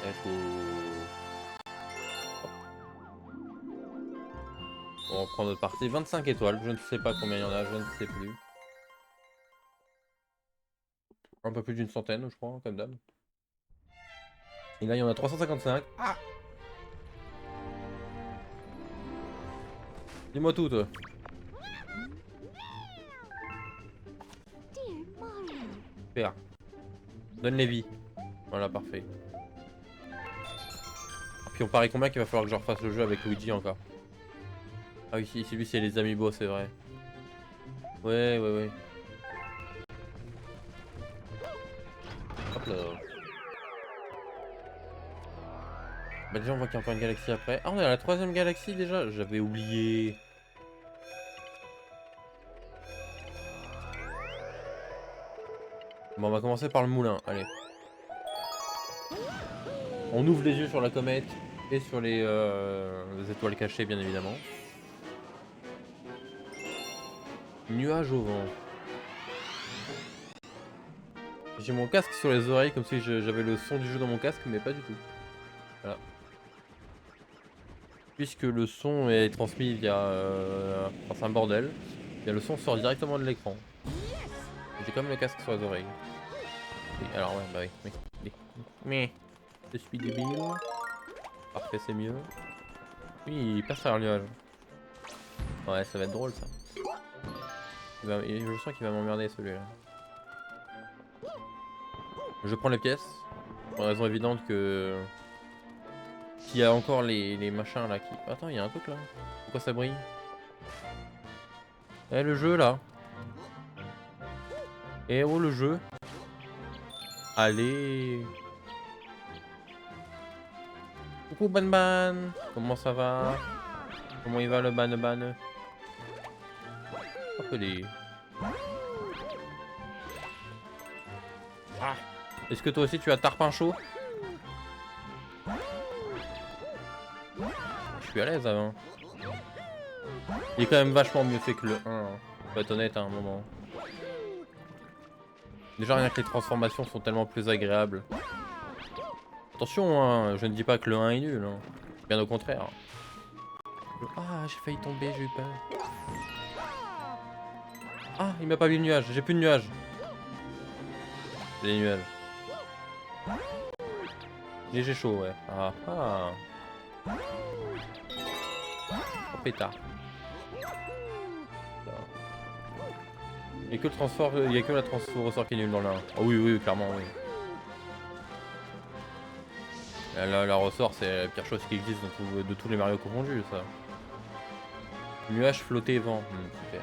Let's go. On reprend notre partie. 25 étoiles, je ne sais pas combien il y en a, je ne sais plus. Un peu plus d'une centaine, je crois, comme d'hab. Et là, il y en a 355. Ah! Dis-moi tout, toi. Super. Donne les vies. Voilà, parfait. Puis on parie combien qu'il va falloir que je refasse le jeu avec Luigi encore. Ah oui, si lui c'est les amiibo, c'est vrai. Ouais, ouais, ouais. Hop là. Bah déjà on voit qu'il y a encore une galaxie après. Ah on est à la 3ème galaxie déjà. J'avais oublié. Bon on va commencer par le moulin, allez. On ouvre les yeux sur la comète et sur les étoiles cachées bien évidemment. Nuage au vent. J'ai mon casque sur les oreilles comme si j'avais le son du jeu dans mon casque mais pas du tout. Voilà. Puisque le son est transmis via... enfin c'est un bordel. Et le son sort directement de l'écran. J'ai quand même le casque sur les oreilles. Oui, alors ouais, bah oui. Mais je suis débile. Parfait, c'est mieux. Oui, il passe par le nuage. Ouais, ça va être drôle ça. Je sens qu'il va m'emmerder celui-là. Je prends les pièces. Pour raison évidente que... Qu'il y a encore les machins là qui... Attends, il y a un truc là. Pourquoi ça brille? Eh, le jeu là. Eh oh, le jeu. Allez. Coucou Ban Ban. Comment ça va? Comment il va le Ban Ban? Hop les... Ah. Est-ce que toi aussi tu as tarpin chaud? Je suis à l'aise avant. Il est quand même vachement mieux fait que le 1. Hein. Faut être honnête à un moment. Déjà rien que les transformations sont tellement plus agréables. Attention, hein, je ne dis pas que le 1 est nul. Hein. Bien au contraire. Ah, j'ai failli tomber, j'ai eu peur. Ah, il m'a pas mis le nuage, j'ai plus de nuages. J'ai des nuages. Léger chaud, ouais. Ah ah. Oh pétard. Il y a que le transfert, il y a que la transfert ressort qui est nul dans le 1. Oh oui, oui, clairement, oui. La ressort, c'est la pire chose qui existe de tous les Mario confondus, ça. Nuage, flotté, vent. Super.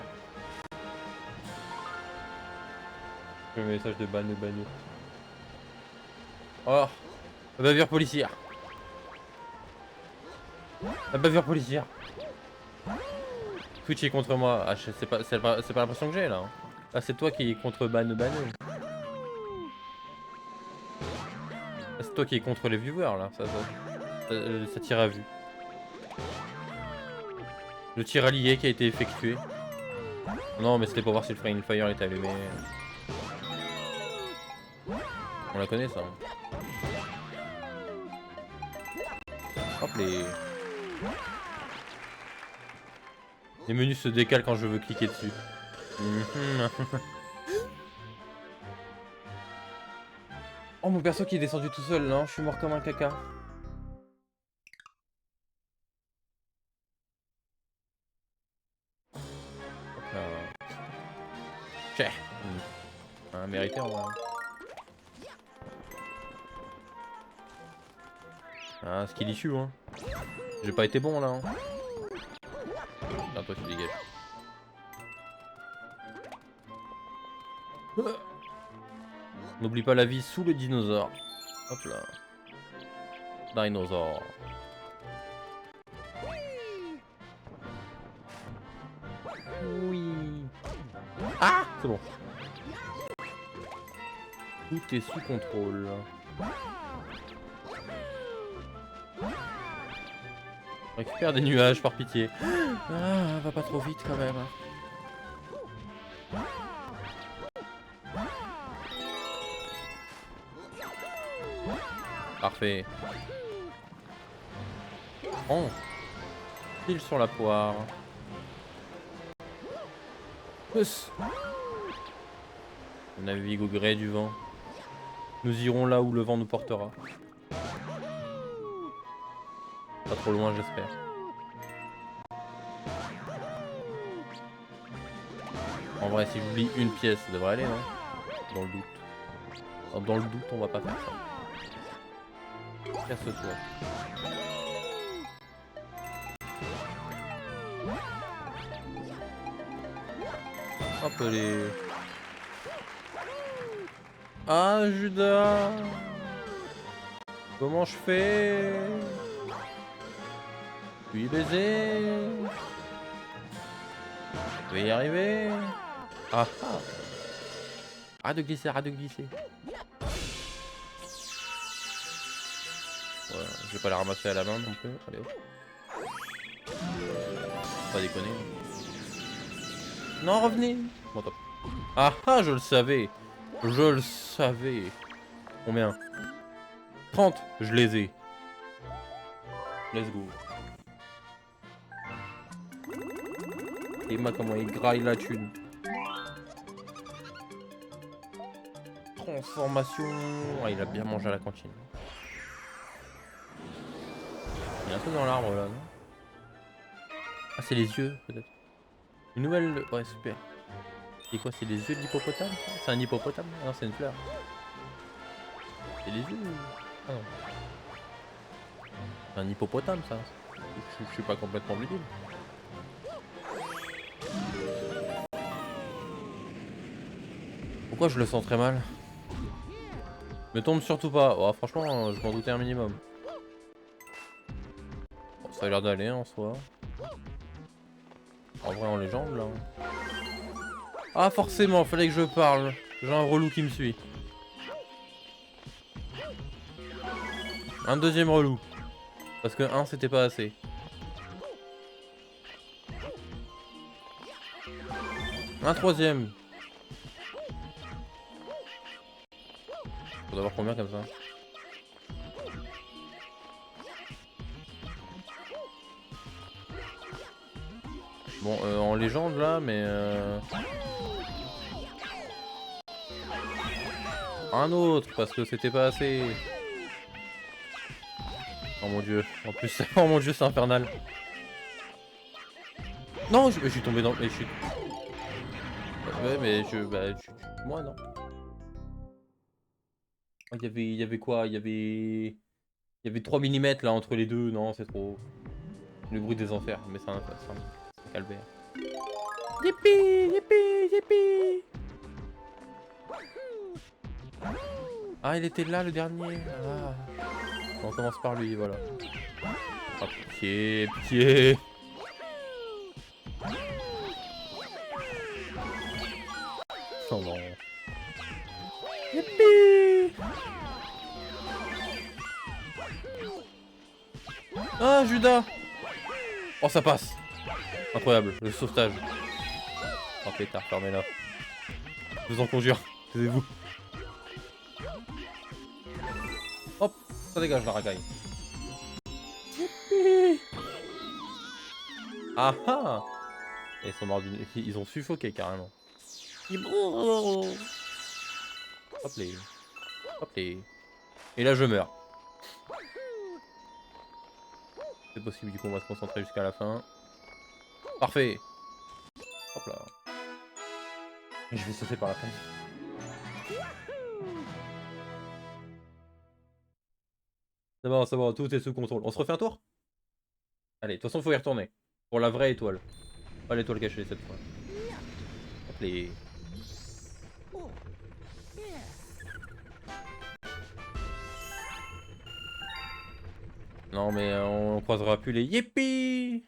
Le message de Banu Banu. Oh, la bavure policière. La bavure policière. Twitch est contre moi. Ah, c'est pas l'impression que j'ai là. Ah, c'est toi qui est contre Banu Banu. Ah, c'est toi qui est contre les viewers là. Ça tire à vue. Le tir allié qui a été effectué. Non, mais c'était pour voir si le Friendly Fire était allumé. On la connaît ça. Hop les menus se décalent quand je veux cliquer dessus. Oh mon perso qui est descendu tout seul, non? Je suis mort comme un caca. Tchè. Mérité en vrai. Ah, ce qu'il issue, hein. J'ai pas été bon là. Hein. Ah, toi tu dégages. N'oublie pas la vie sous le dinosaure. Hop là. Dinosaure. Oui. Ah, c'est bon. Tout est sous contrôle. Récupère des nuages par pitié. Ah, va pas trop vite quand même. Parfait. Oh. Pile sur la poire. Pousse. On navigue au gré du vent. Nous irons là où le vent nous portera. Pas trop loin, j'espère. En vrai, si j'oublie une pièce, ça devrait aller, non? Dans le doute. Dans le doute, on va pas faire ça. Casse-toi. Hop les... Ah, Judas! Comment je fais? Puis baiser. Je vais y arriver. Ah ah. Arrête de glisser, arrête de glisser. Ouais, je vais pas la ramasser à la main non plus. Allez hop. Pas déconner. Non, revenez. Bon, top. Ah ah, je le savais. Je le savais. Combien? 30. Je les ai. Let's go. Et moi comment il graille la thune. Transformation. Ah, il a bien mangé à la cantine. Il y a un truc dans l'arbre là, non? Ah, c'est les yeux peut-être. Une nouvelle... Ouais, super. C'est quoi? C'est les yeux de l'hippopotame? C'est un hippopotame? Ah non, c'est une fleur. C'est les yeux? Ah non. C'est un hippopotame ça. Je suis pas complètement débile. Pourquoi je le sens très mal? Me tombe surtout pas. Oh, franchement, je m'en doutais un minimum. Bon, ça a l'air d'aller en soi. En vrai, en légende là. Ah, forcément, fallait que je parle. J'ai un relou qui me suit. Un deuxième relou. Parce que un, c'était pas assez. Un troisième. Faut avoir combien comme ça? Bon, en légende là, mais un autre, parce que c'était pas assez. Oh mon dieu, en plus, oh mon dieu, c'est infernal. Non, je suis tombé dans... Mais je suis... Ouais, mais je... Bah, moi, non. Oh, il y avait quoi? Il y avait 3 mm là entre les deux. Non, c'est trop. Le bruit des enfers, mais c'est un calvaire. Yippee, yippee, yippee. Ah, il était là le dernier. Ah. On commence par lui, voilà. Ah, pitié, pitié. Oh non. Yippee. Ah, Judas. Oh, ça passe. Incroyable, le sauvetage. Oh pétard, fermez-la. Je vous en conjure, taisez-vous. Hop, ça dégage la racaille. Ah ah. Et ils sont morts ils ont suffoqué carrément. Hop les. Hop les. Et là je meurs. C'est possible, du coup on va se concentrer jusqu'à la fin. Parfait. Hop là. Et je vais sauter par la fenêtre. C'est bon, tout est sous contrôle. On se refait un tour? Allez, de toute façon faut y retourner. Pour la vraie étoile. Pas l'étoile cachée cette fois. Hop les. Non mais on croisera plus les yippies.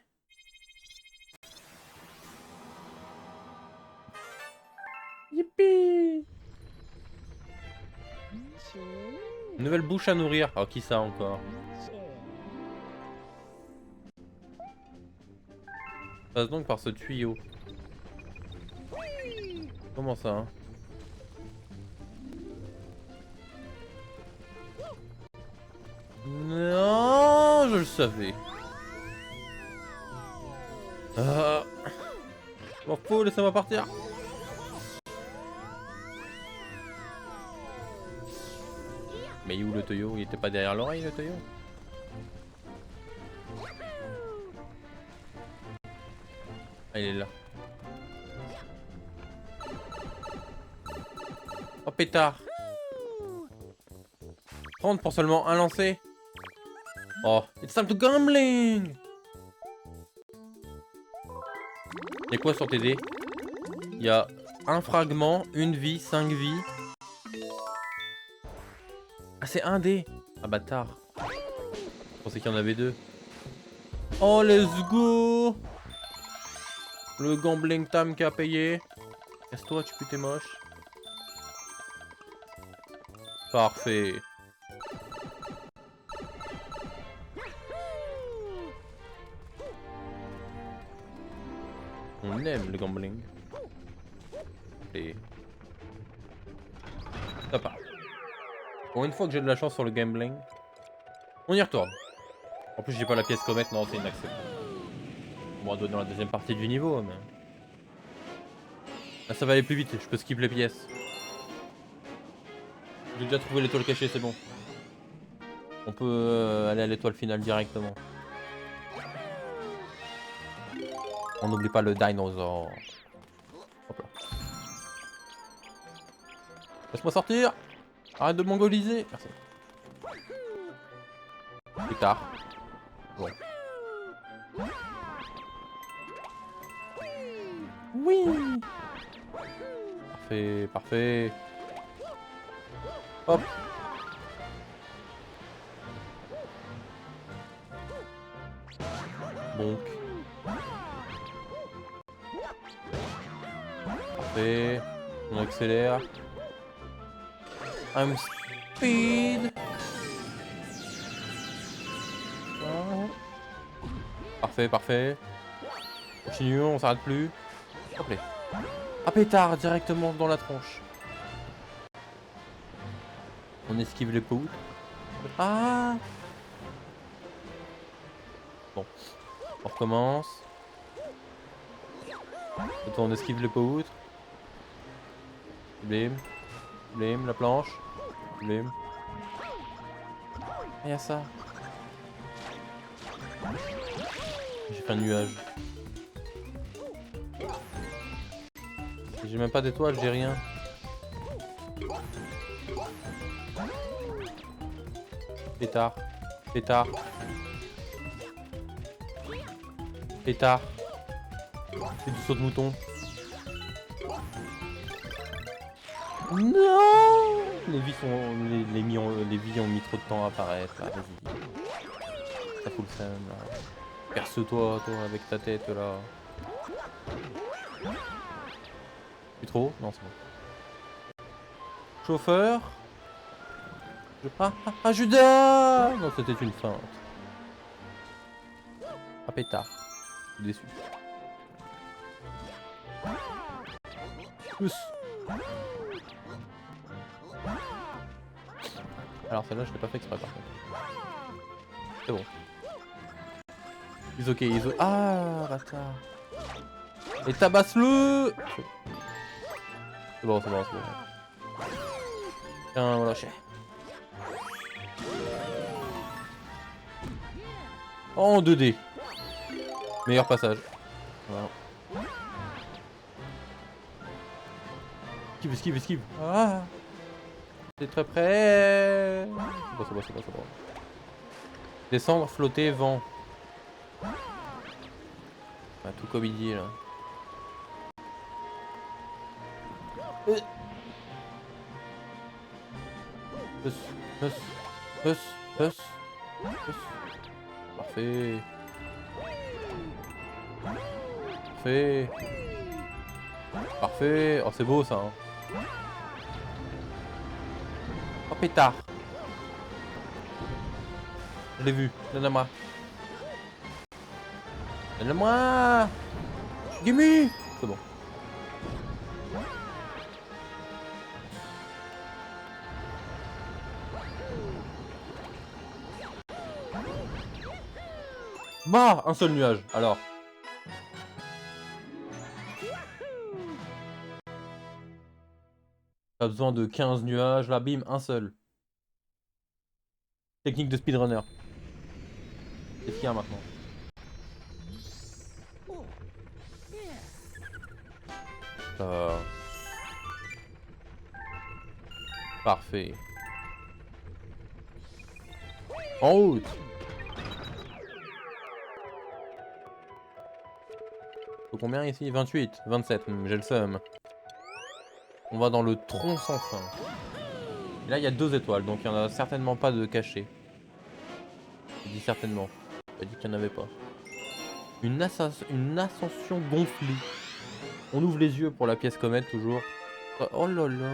Yippee. Nouvelle bouche à nourrir. Oh, qui ça encore? Passe donc par ce tuyau. Comment ça hein? Non, je le savais. M'en faut, laissez-moi partir. Mais où le Toyo? Il était pas derrière l'oreille le Toyo? Ah, il est là. Oh pétard. 30 pour seulement un lancer. Oh, it's time to gambling. Y'a quoi sur tes dés? Y'a un fragment, une vie, 5 vies. Ah c'est un dé. Ah bâtard. Je pensais qu'il y en avait 2. Oh let's go. Le gambling time qui a payé. Casse-toi, tu putes, t'es moche. Parfait. On aime le gambling. Et... ça part. Pour une fois que j'ai de la chance sur le gambling, on y retourne. En plus j'ai pas la pièce comète, non c'est inacceptable. Bon, on doit être dans la deuxième partie du niveau, mais... là ça va aller plus vite, je peux skip les pièces. J'ai déjà trouvé l'étoile cachée, c'est bon. On peut aller à l'étoile finale directement. On n'oublie pas le dinosaure. Hop là. Laisse-moi sortir. Arrête de mongoliser. Merci. Plus tard. Bon. Oui. Parfait, parfait. Hop. Donc. Parfait. On accélère. I'm speed. Parfait, parfait. Continuons, on s'arrête plus. Hop là. Ah pétard, directement dans la tronche. On esquive les poutres. Ah. Bon. On recommence. Attends, on esquive les poutres. Blim. Blim, la planche. Blim. Ah, y'a ça. J'ai fait un nuage. J'ai même pas d'étoiles, j'ai rien. Pétard. Pétard. Pétard. C'est du saut de mouton. Non. Les vies sont... les vies ont mis trop de temps à apparaître. Là, vas-y. Ça fout le seum là. Perce-toi, toi, avec ta tête là. Plus trop? Non, c'est bon. Chauffeur. Ah, Judas! Non, c'était une feinte. Ah, pétard. Je suis déçu. Pousse. Alors, celle-là, je l'ai pas fait exprès par contre. C'est bon. Ils ok, ils ok. Ah, bâtard. Et tabasse-le! C'est bon, c'est bon, c'est bon. Tiens, voilà, chien. Oh, en 2D. Meilleur passage. Voilà. Esquive, esquive, esquive. Ah! C'est très près. C'est bon, c'est bon, c'est bon, c'est bon. Descendre, flotter, vent. Ah, tout comme il dit là. Huss, huss, huss, huss, huss. Parfait. Parfait. Parfait. Oh, c'est beau ça. Hein. Oh, pétard. Je l'ai vu. Donne-moi. Donne-moi. Gimme. C'est bon. Bah, un seul nuage, alors. Pas besoin de 15 nuages, là, bim, un seul. Technique de speedrunner. Qu'est-ce qu'il y a maintenant? Euh... Parfait. En route. Faut combien ici? 28, 27, j'ai le seum. On va dans le tronc sans fin. Et là, il y a 2 étoiles, donc il n'y en a certainement pas de cachet. Je dis certainement. J'ai dit qu'il n'y en avait pas. Une ascension gonflée. On ouvre les yeux pour la pièce comète, toujours. Oh là là.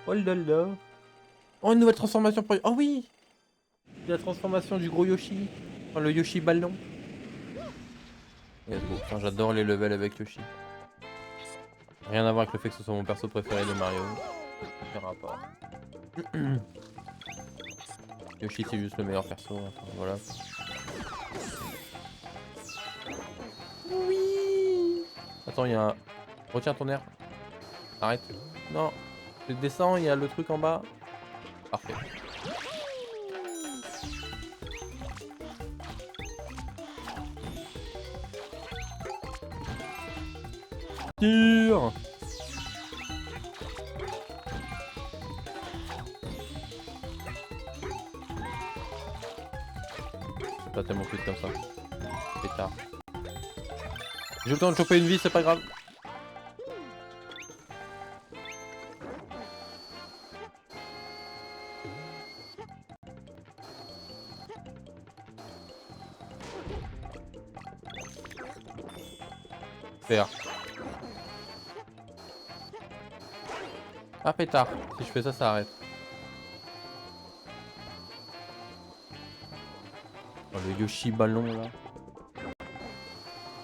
Oh là là. Oh, une nouvelle transformation pour... Oh oui. La transformation du gros Yoshi. Enfin, le Yoshi ballon. Let's go. Putain, j'adore les levels avec Yoshi. Rien à voir avec le fait que ce soit mon perso préféré de Mario. Aucun rapport. Yoshi c'est juste le meilleur perso, enfin, voilà. Oui. Attends, il y a un... Retiens ton air. Arrête. Non. Tu descends, il y a le truc en bas. Parfait. Tire. C'est pas tellement plus comme ça. Pétard. J'ai le temps de choper une vie, c'est pas grave. Faire. Ah pétard. Si je fais ça, ça arrête. Oh, le Yoshi ballon là.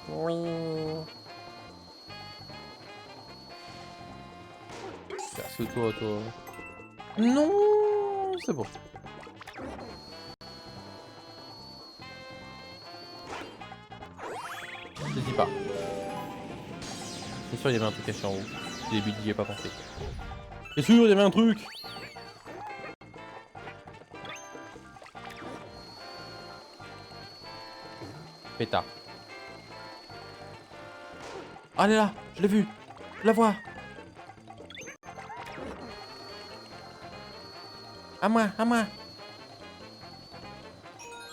Oui. Casse-toi, toi. Non, c'est bon. N'hésite pas. C'est sûr, il y avait un truc caché en haut. Au début, j'y ai pas pensé. C'est sûr, il y avait un truc. Pétard. Ah, elle est là, je l'ai vue. Je la vois. À moi, à moi.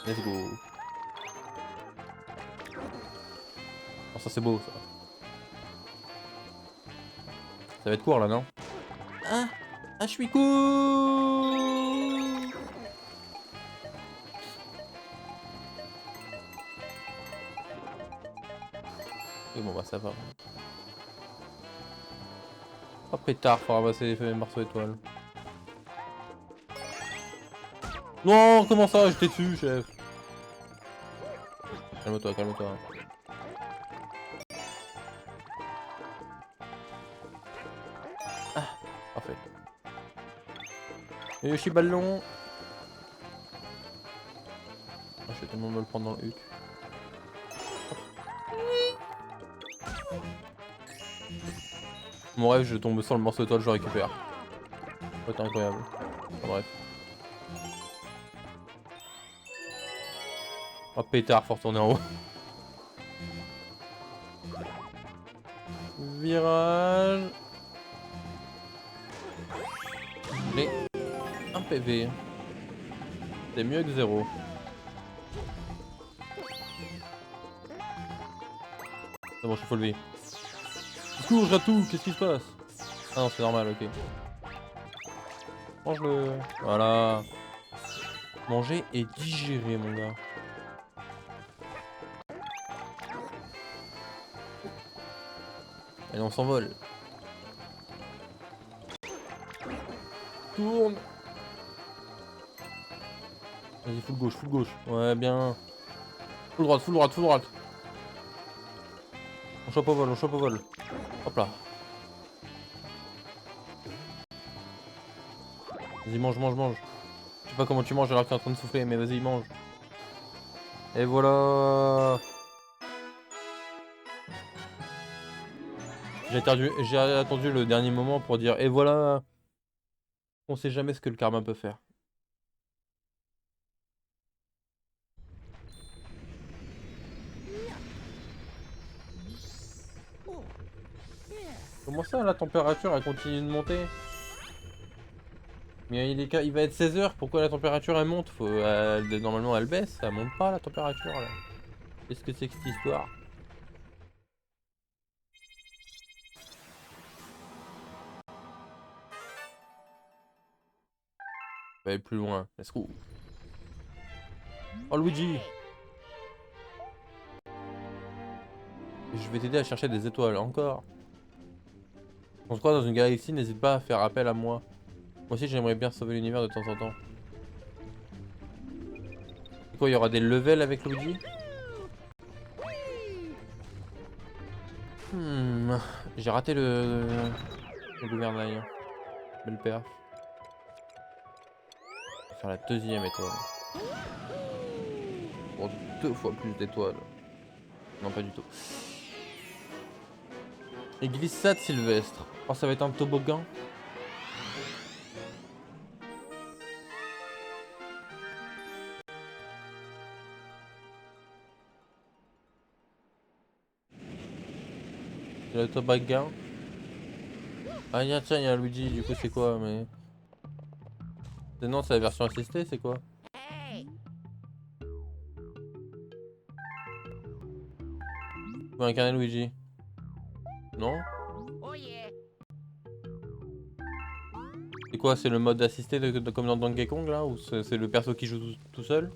Let's go. Oh, ça c'est beau ça. Ça va être court là, non? Ah, ah, je suis cool. Et bon bah ça va. Oh pétard, faut ramasser les morceaux étoiles. Non, comment ça? J'étais dessus, chef. Calme-toi, calme-toi. Ah, parfait. Et Yoshi ballon. Ah, je vais tellement me le prendre dans le huc. Mon rêve, je tombe sur le morceau d'étoile, je le récupère. Ça va être incroyable. Enfin, bref. Oh pétard, faut retourner en haut. Virage. J'ai un PV. C'est mieux que 0. C'est bon, je suis full vie. Secours, je rate tout, qu'est-ce qui se passe? Ah non, c'est normal, ok. Mange-le. Voilà. Manger et digérer, mon gars. Allez, on s'envole. Tourne. Vas-y, full gauche, full gauche. Ouais, bien. Full droite, full droite, full droite. On chope au vol, on chope au vol. Hop là. Vas-y, mange, mange, mange. Je sais pas comment tu manges alors que t'es en train de souffler, mais vas-y, mange. Et voilà. J'ai attendu le dernier moment pour dire et voilà. On sait jamais ce que le karma peut faire. Comment ça, la température elle continue de monter? Mais il va être 16 h, pourquoi la température elle monte? Normalement elle baisse, elle monte pas la température là. Qu'est-ce que c'est que cette histoire? On va aller plus loin, let's go. Oh Luigi! Je vais t'aider à chercher des étoiles, encore. On se croise dans une galaxie, n'hésite pas à faire appel à moi. Moi aussi j'aimerais bien sauver l'univers de temps en temps. C'est quoi, il y aura des levels avec Luigi? J'ai raté le gouvernail. Belle perf. On va faire la deuxième étoile. Pour 2 fois plus d'étoiles. Non, pas du tout. Et glissade sylvestre. Oh, ça va être un toboggan. Le toboggan. Ah, tiens, il y a Luigi, du coup, c'est quoi, mais. Non, c'est la version assistée, c'est quoi? Tu peux incarner Luigi? Non? C'est quoi, c'est le mode assisté comme dans Donkey Kong là? Ou c'est le perso qui joue tout seul?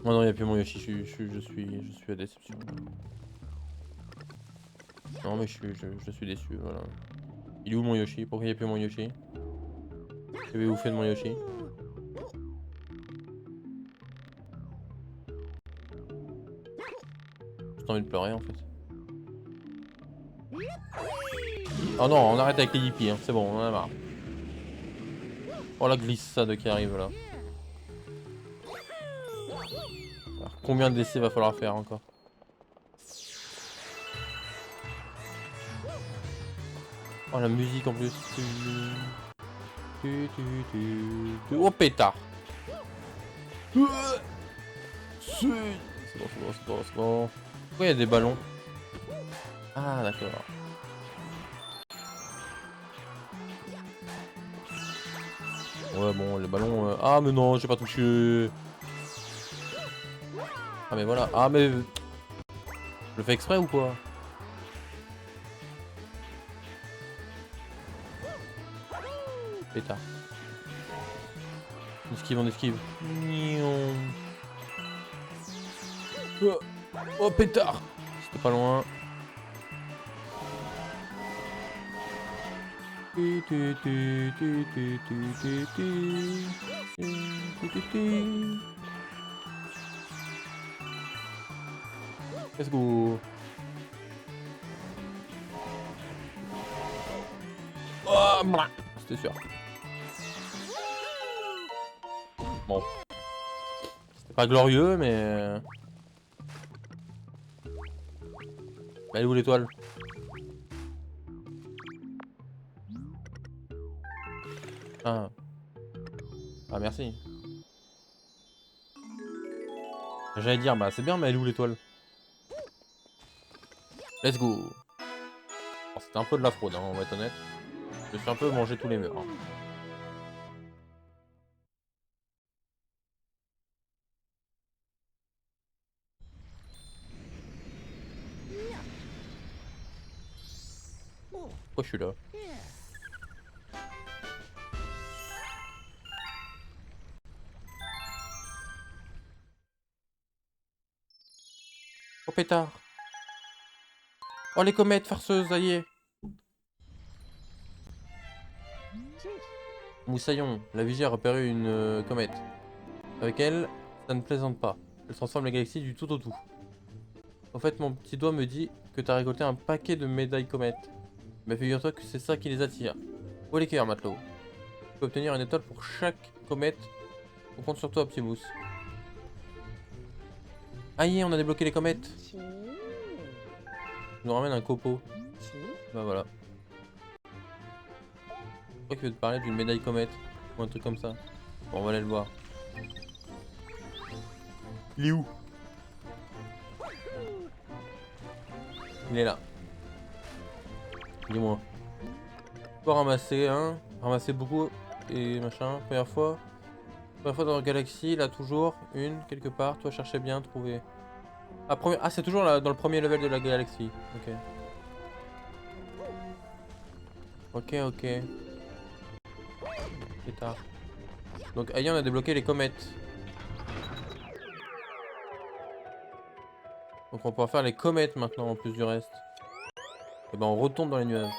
Oh non, il n'y a plus mon Yoshi, je suis à déception. Non, mais je suis déçu, voilà. Il est où mon Yoshi? Pourquoi il n'y a plus mon Yoshi? Qu'avez-vous fait de mon Yoshi? J'ai envie de pleurer en fait. Oh non, on arrête avec les hippies, hein. C'est bon, on en a marre. Oh la glissade qui arrive là. Alors, combien d'essais va falloir faire encore? Oh la musique en plus. Oh pétard. C'est bon, c'est bon, c'est bon, c'est bon. Pourquoi il y a des ballons? Ah d'accord. Ouais bon, les ballons... Ah mais non, j'ai pas touché. Ah mais voilà. Ah mais... Je le fais exprès ou quoi? Pétard. On esquive, on esquive. Oh pétard. C'était pas loin. Let's go. Oh, c'était sûr. Bon. C'était pas glorieux, mais... Elle est où l'étoile? Ah. Ah merci. J'allais dire, bah c'est bien, mais elle est où l'étoile? Let's go. Bon, c'était un peu de la fraude, hein, on va être honnête. Je me suis un peu mangé tous les murs. Hein. Pourquoi je suis là? Oh pétard. Oh les comètes farceuses, ça y est. Moussaillon, la vigie a repéré une comète. Avec elle, ça ne plaisante pas. Elle transforme la galaxie du tout au tout. En fait, mon petit doigt me dit que t'as récolté un paquet de médailles comètes. Mais figure-toi que c'est ça qui les attire. Où est les cœurs, matelot? peux obtenir une étoile pour chaque comète. On compte sur toi, Optimus. Ah yeah, on a débloqué les comètes. Je nous ramène un copeau. Bah voilà. Je crois qu'il veut te parler d'une médaille comète. Ou un truc comme ça. Bon, on va aller le voir. Il est où? Il est là. Dis-moi. Faut ramasser, hein. Ramasser beaucoup et machin. Première fois dans la galaxie, là toujours. Une, quelque part. Toi, cherchez bien, trouver. Ah, c'est toujours là, dans le premier level de la galaxie. Ok. Ok. C'est tard. Donc, ailleurs, on a débloqué les comètes. Donc, on pourra faire les comètes maintenant, en plus du reste. Et ben, on retombe dans les nuages.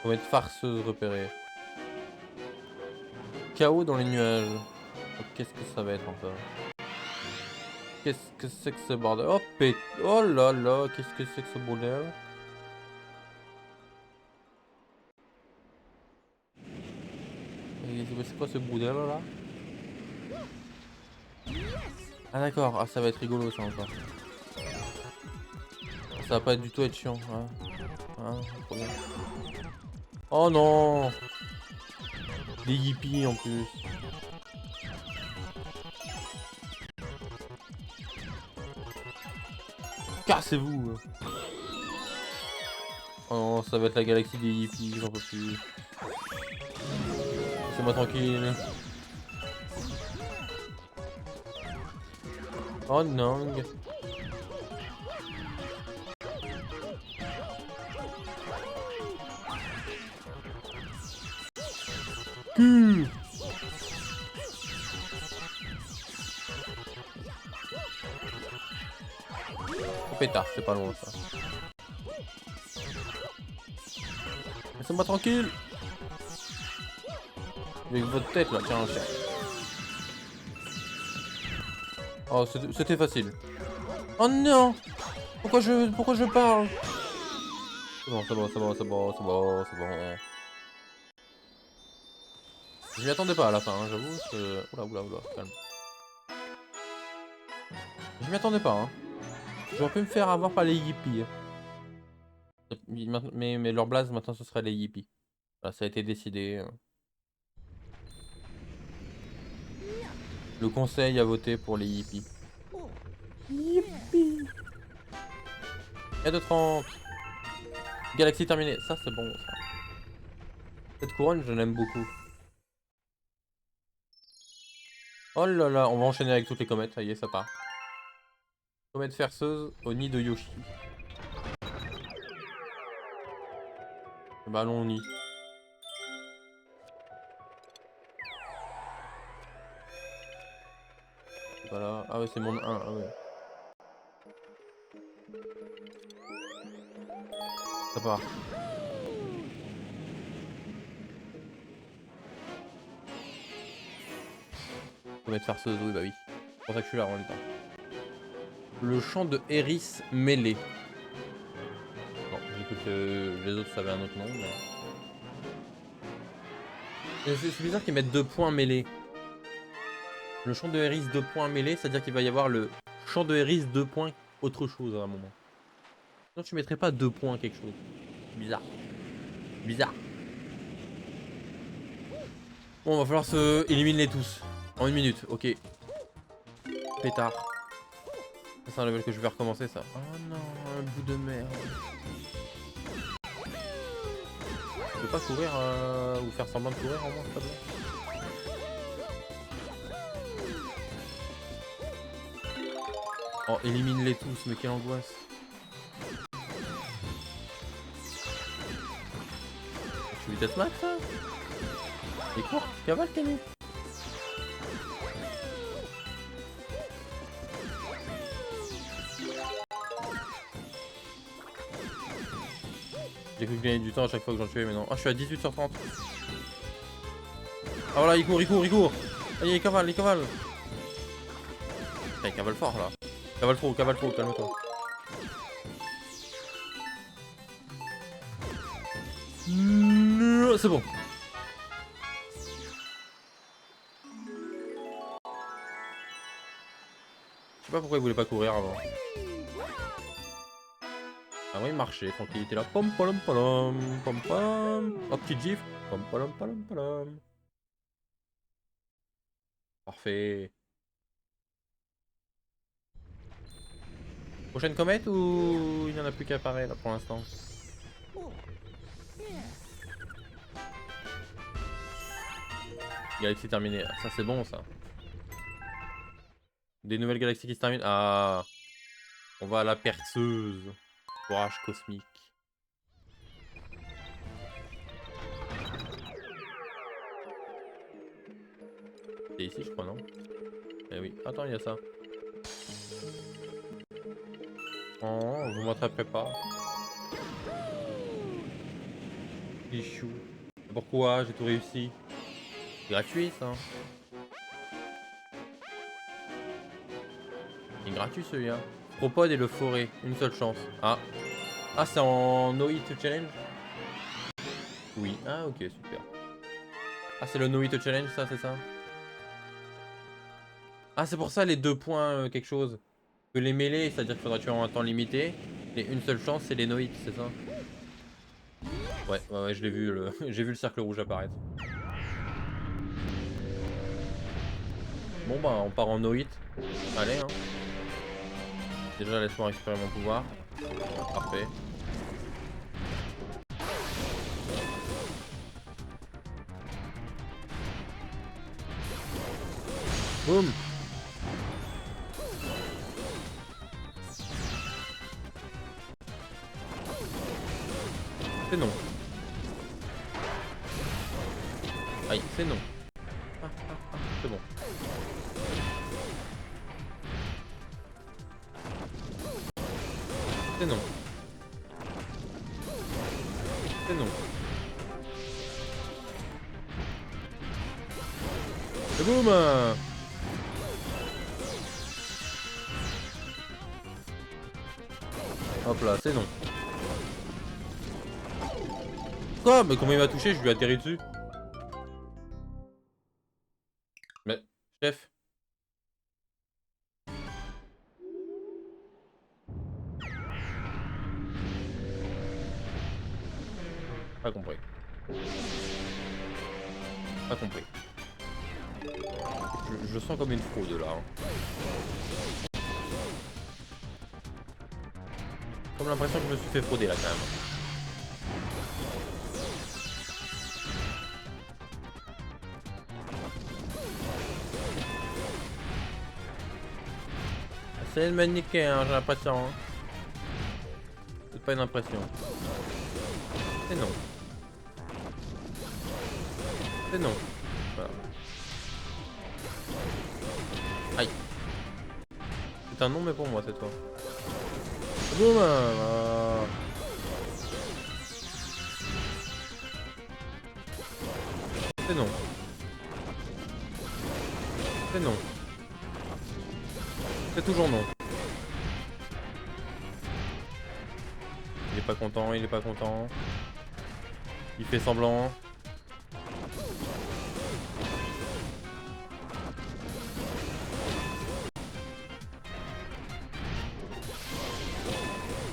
Comète farceuse repérée. Chaos dans les nuages. Qu'est-ce que ça va être encore? Qu'est-ce que c'est que ce bordel? Oh là là, qu'est-ce que c'est que ce bordel? C'est quoi ce bordel là? Ah d'accord, ah ça va être rigolo ça encore. Ça va pas du tout être chiant. Hein, trop bien. Oh non! Des hippies en plus. Cassez-vous! Oh non, ça va être la galaxie des hippies, j'en peux plus. Laissez-moi tranquille. Oh non! Oh pétard, c'est pas loin ça. Laissez-moi tranquille! Avec votre tête là, tiens, tiens. Oh, c'était facile. Oh non! Pourquoi je parle? C'est bon. Je m'y attendais pas à la fin, hein, j'avoue. Oula, calme. Je m'y attendais pas, hein. J'aurais pu me faire avoir par les hippies. Mais leur blaze maintenant ce serait les hippies. Voilà, ça a été décidé. Le conseil a voté pour les hippies. Yippie. Et de 30. Galaxie terminée. Ça c'est bon ça. Cette couronne je l'aime beaucoup. Oh là là, on va enchaîner avec toutes les comètes. Ça y est, ça part. Comète ferceuse au nid de Yoshi. Bah allons au nid. Voilà. Ah ouais, c'est monde 1. Ah ouais. Ça part. Comète farceuse, oui, bah oui. C'est pour ça que je suis là en même temps. Le champ de Héris mêlé. Bon, j'ai cru que les autres savaient un autre nom, mais... C'est bizarre qu'ils mettent 2 points mêlés. Le champ de Héris 2 points mêlés, c'est-à-dire qu'il va y avoir le champ de Héris 2 points autre chose à un moment. Non, tu mettrais pas 2 points quelque chose. Bizarre. Bon, va falloir se éliminer tous. En 1 minute, ok. Pétard. C'est un level que je vais recommencer ça. Oh non, un bout de merde. Je peux pas courir ou faire semblant de courir en moins, s'il te plaît. Oh, élimine-les tous, mais quelle angoisse. Je suis vitesse max, hein. Et cours, cavale, Camille. J'ai cru que gagner du temps à chaque fois que j'en tuais, mais non. Ah, je suis à 18 sur 30. Ah voilà, il court. Allez, il cavale. Putain, il cavale fort là. Cavale trop, calme-toi. C'est bon. Je sais pas pourquoi il voulait pas courir avant. Ah oui, il marchait, tranquille, il était là. Pom pom pom pom pom. Oh, petit gif. Pom pom pom pom. Parfait. Prochaine comète ou il n'y en a plus qu'à apparaître là pour l'instant? Galaxie terminée. Ça c'est bon ça. Des nouvelles galaxies qui se terminent. Ah. On va à la perceuse. Courage cosmique. C'est ici je crois non? Eh oui. Attends, il y a ça. Oh, vous m'attraperez pas. Pichou. Pourquoi? J'ai tout réussi. C'est gratuit ça. Il est gratuit celui-là. Propod et le forêt. Une seule chance. Ah. Ah, c'est en No Hit Challenge? Oui. Ah, ok, super. Ah, c'est le No Hit Challenge, ça, c'est ça? Ah, c'est pour ça les 2 points quelque chose. Que les mêlées, c'est-à-dire qu'il faudra tuer en un temps limité. Les une seule chance, c'est les no hits, c'est ça? Ouais, ouais, ouais, je l'ai vu, j'ai vu le cercle rouge apparaître. Bon bah, on part en no hit. Allez, hein. Déjà, laisse-moi récupérer mon pouvoir. Parfait. Boum. C'est non. Aïe, c'est non. Ah, ah, ah, c'est bon. C'est non. C'est non. Et boum. Hop là, c'est non. Quoi? Mais comment il m'a touché? Je lui ai atterri dessus. Mais, chef. Pas compris. Pas compris. Je sens comme une fraude là. Hein. Comme l'impression que je me suis fait frauder là quand même. C'est une maniquée, hein, j'ai l'impression. Hein. C'est pas une impression. C'est non. C'est non. Voilà. Aïe. C'est un non mais pour moi cette fois. Boum. C'est non. C'est non. C'est toujours non. Il est pas content, il est pas content. Il fait semblant.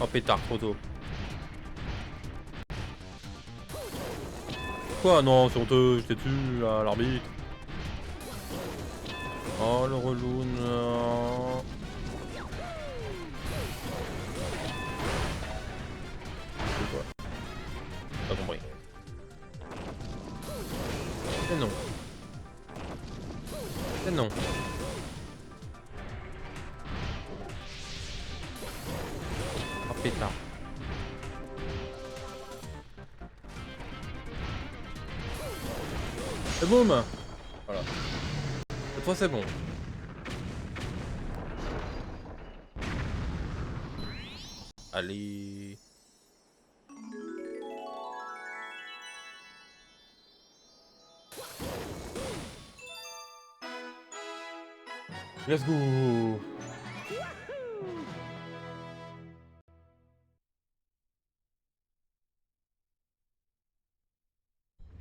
Oh pétard, trop tôt. Quoi? Non, c'est honteux, j'étais dessus à l'arbitre. Oh le relou, non. C'est quoi? Pas compris. C'est non. C'est non. Oh pétard. Et boum. Voilà. Cette fois c'est bon. Allez. Let's go.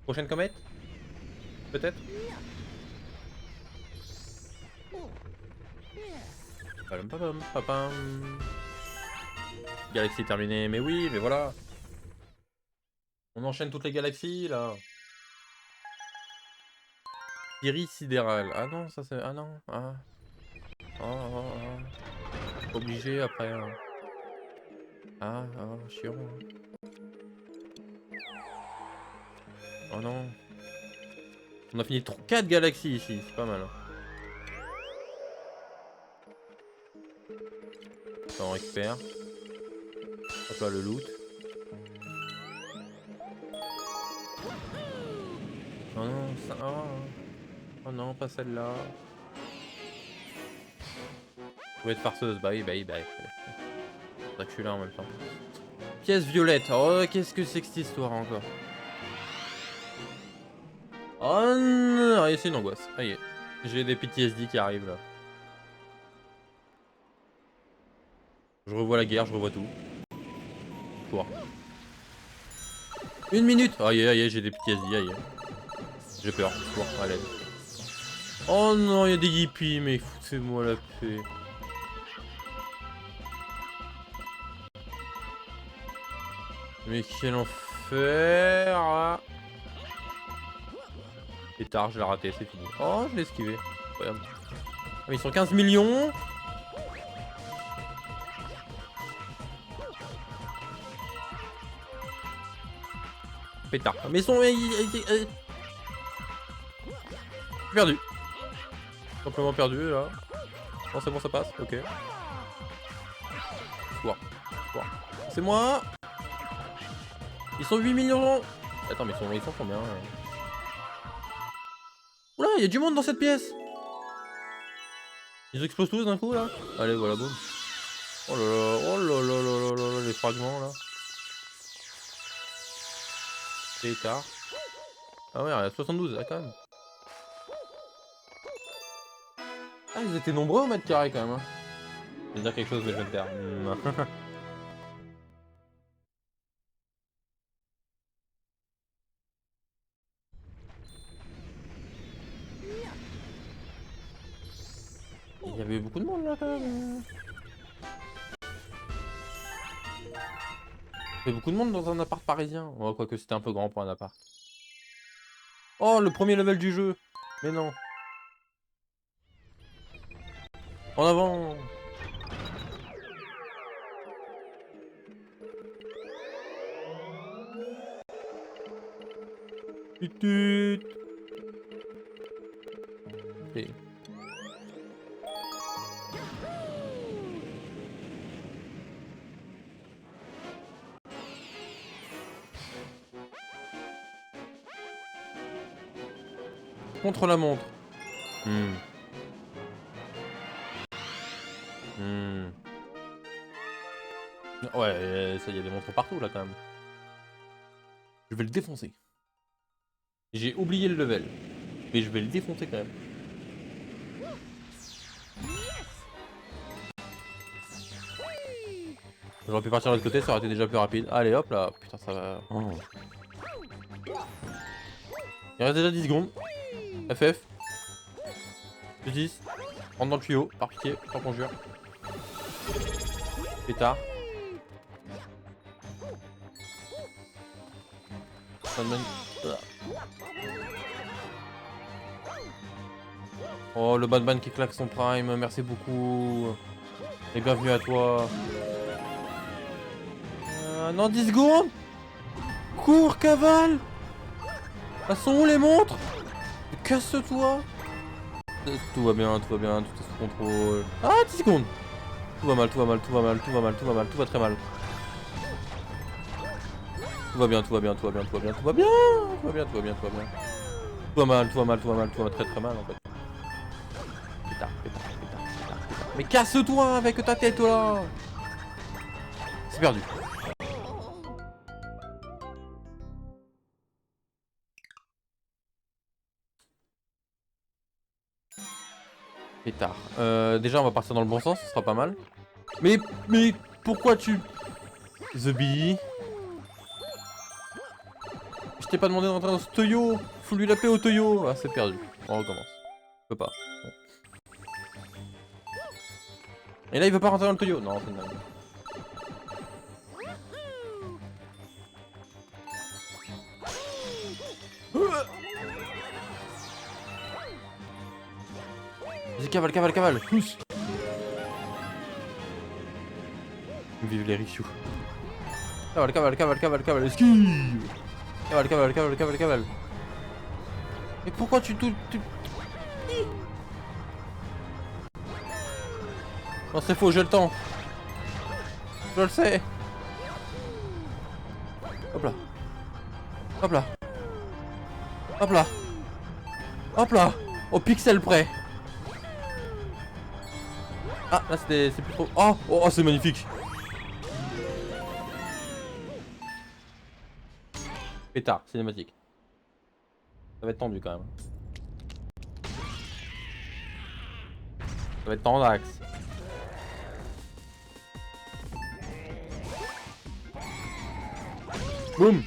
Prochaine comète? Peut-être? Pam, pam, pam. Galaxie terminée, mais oui, mais voilà. On enchaîne toutes les galaxies là. Iris sidérale. Ah non, ça c'est. Ah non. Ah. Oh, oh, oh. Obligé après. Hein. Ah, ah, chiant. Oh non. On a fini 4 galaxies ici, c'est pas mal. Ça, on récupère. Hop là, le loot. Oh non, ça. Oh non, pas celle-là. Vous être farceuse, bah oui, bah oui, bah oui. C'est vrai que je suis là en même temps. Pièce violette. Oh, qu'est-ce que c'est que cette histoire encore? Oh non, c'est une angoisse. Ça y est. J'ai des PTSD qui arrivent là. Je revois la guerre, je revois tout. Quoi? 1 minute. Aïe aïe aïe, j'ai des PTSD, aïe. J'ai peur. Bon, allez. Oh non, il y a des hippies, mais foutez-moi la paix. Mais quel enfer. Et tard, je l'ai raté, c'est fini. Oh, je l'ai esquivé. Incroyable. Ah, ils sont 15 millions. Pétard. Mais ils sont... Perdu. Simplement perdu, là. Non, c'est bon, ça passe. Ok. C'est moi. Ils sont 8 millions. Attends, mais ils sont combien? Oula, il y a du monde dans cette pièce. Ils explosent tous d'un coup, là. Allez, voilà, boum. Oh là là, oh là là là là là, les fragments, là. Pétard. Ah ouais, il y a 72, là, quand même. Ah, ils étaient nombreux au mètre carré, quand même. Hein. Je vais dire quelque chose, mais je vais me taire. Il y avait beaucoup de monde, là, quand même. Il y avait beaucoup de monde dans un appart parisien. Oh, quoique c'était un peu grand pour un appart. Oh, le premier level du jeu. Mais non. En avant. Tut. Okay. Contre la montre. Ouais, ça y a des monstres partout là quand même. Je vais le défoncer. J'ai oublié le level. Mais je vais le défoncer quand même. J'aurais pu partir de l'autre côté, ça aurait été déjà plus rapide. Allez hop là. Putain, ça va. Oh. Il reste déjà 10 secondes. FF. 10. Rentre dans le tuyau, par pitié, tant qu'on jure. Pétard. Oh, le Batman qui claque son prime, merci beaucoup. Et bienvenue à toi. Non, 10 secondes. Cours, cavale. Elles sont où les montres? Casse-toi. Tout va bien, tout est sous contrôle. Ah, 10 secondes. Tout va mal, tout va mal, tout va mal, tout va mal, tout va mal, tout va très mal. Tout va bien, tout va bien, tout va bien, tout va bien, tout va bien, tout va bien, tout va bien, tout va bien. Tout va mal, tout va mal, tout va mal, tout va très très mal en fait. Pétard, pétard, pétard, pétard, pétard. Mais casse-toi avec ta tête là. C'est perdu. Pétard. Déjà on va partir dans le bon sens, ce sera pas mal. Mais pourquoi tu... The Bee. t'ai pas demandé de rentrer dans ce Toyo. Faut lui la paix au Toyo. Ah, c'est perdu. On recommence. Je peux pas. Bon. Et là, il veut pas rentrer dans le Toyo. Non, c'est une dingue. Vas-y, cavale, cavale, cavale. Pousse. Vive les Richoux. Cavale, cavale, cavale, cavale, cavale. Ski. Cavale, cavale, cavale, cavale, cavale. Mais pourquoi tu... Non, c'est faux, j'ai le temps. Je le sais. Hop là. Hop là. Hop là. Hop là. Au pixel près. Ah, là c'est plus trop... Oh, oh, oh c'est magnifique. Pétard, cinématique. Ça va être tendu quand même. Ça va être tendax. Boum.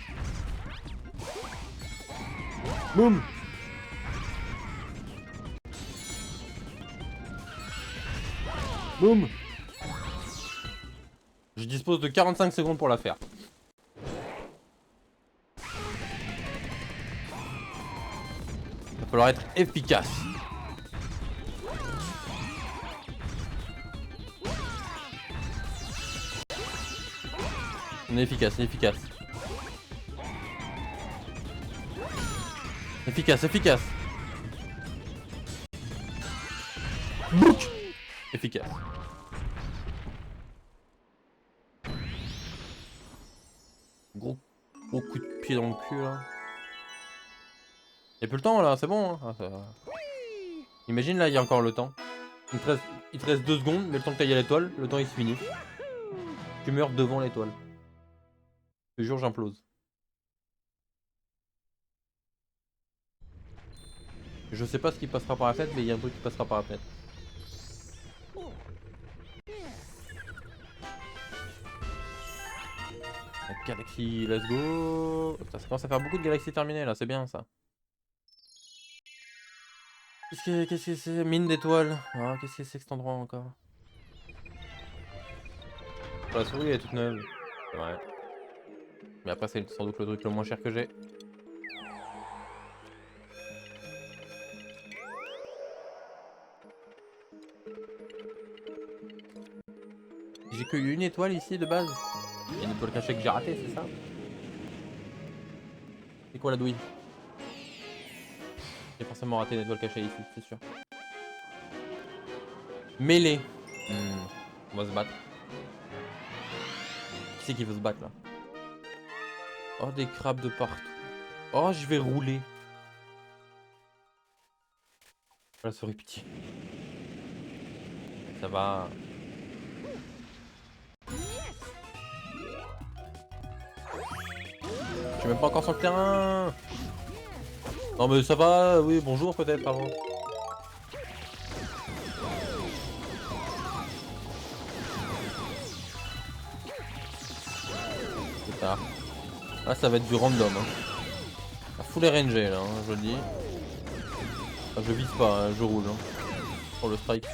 Boum. Boum. Je dispose de 45 secondes pour la faire. Il va falloir être efficace. On est efficace, on est efficace. Efficace, efficace. Bouc. Efficace. Gros coup de pied dans le cul là. Y'a plus le temps là, c'est bon hein. Ah, ça... Imagine là, il y a encore le temps. Il te reste 2 secondes, mais le temps que t'ailles à l'étoile, le temps il se finit. Tu meurs devant l'étoile. Je te jure, j'implose. Je sais pas ce qui passera par la fenêtre, mais il y a un truc qui passera par la fenêtre. La galaxie, let's go. Putain, ça commence à faire beaucoup de galaxies terminées là, c'est bien ça. Qu'est-ce que c'est? Mine d'étoiles. Ah, qu'est-ce que c'est que cet endroit encore? La souris elle est toute neuve. C'est vrai. Mais après c'est sans doute le truc le moins cher que j'ai. J'ai que une étoile ici de base. Il y a une étoile cachée que j'ai ratée, c'est ça? C'est quoi la douille? J'ai forcément raté une étoile cachée ici, c'est sûr. Mêlée. On va se battre. Qui c'est qui veut se battre là? Oh, des crabes de partout. Oh, je vais rouler. Oh, la souris, pitié. Ça va. Je suis même pas encore sur le terrain. Non mais ça va, oui, bonjour peut-être avant. C'est tard. Là ça va être du random. Hein. À full RNG là, hein, je le dis. Ah, je vise pas, hein, je roule. Hein. Pour le strike.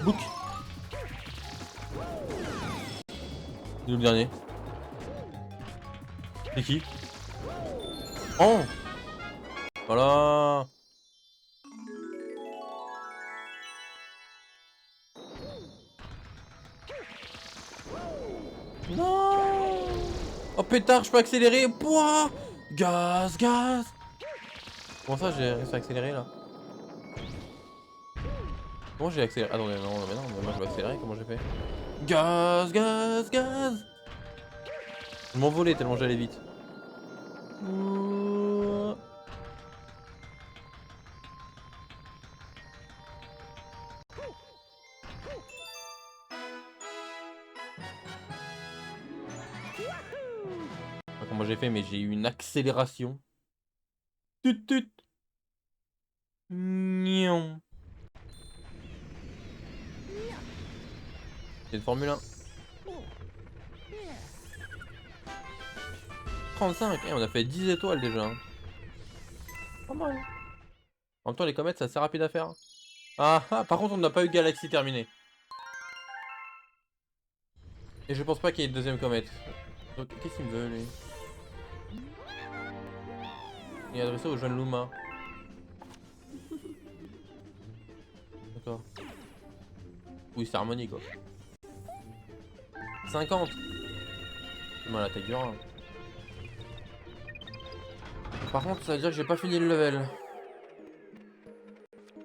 Book. C'est le dernier. C'est qui? Oh. Voilà. Non. Oh pétard, je peux accélérer. Pouah. Gaz, gaz. Comment ça j'ai réussi à accélérer là? Comment j'ai accéléré? Attendez, non, mais non, mais moi je vais accélérer, comment j'ai fait? Gaz, gaz, gaz. Je m'envolais tellement j'allais vite. Pas comment j'ai fait, mais j'ai eu une accélération. Tut tut. Nion. C'est une Formule 1. 35, on a fait 10 étoiles déjà. Hein. Pas mal. En même temps, les comètes, c'est assez rapide à faire. Ah, par contre, on n'a pas eu Galaxy terminé. Et je pense pas qu'il y ait une deuxième comète. Donc, qu'est-ce qu'il me veut, lui? Il est adressé au jeune Luma. D'accord. Oui, c'est harmonie, quoi. 50. C'est mal à la taille du rein. Par contre, ça veut dire que j'ai pas fini le level.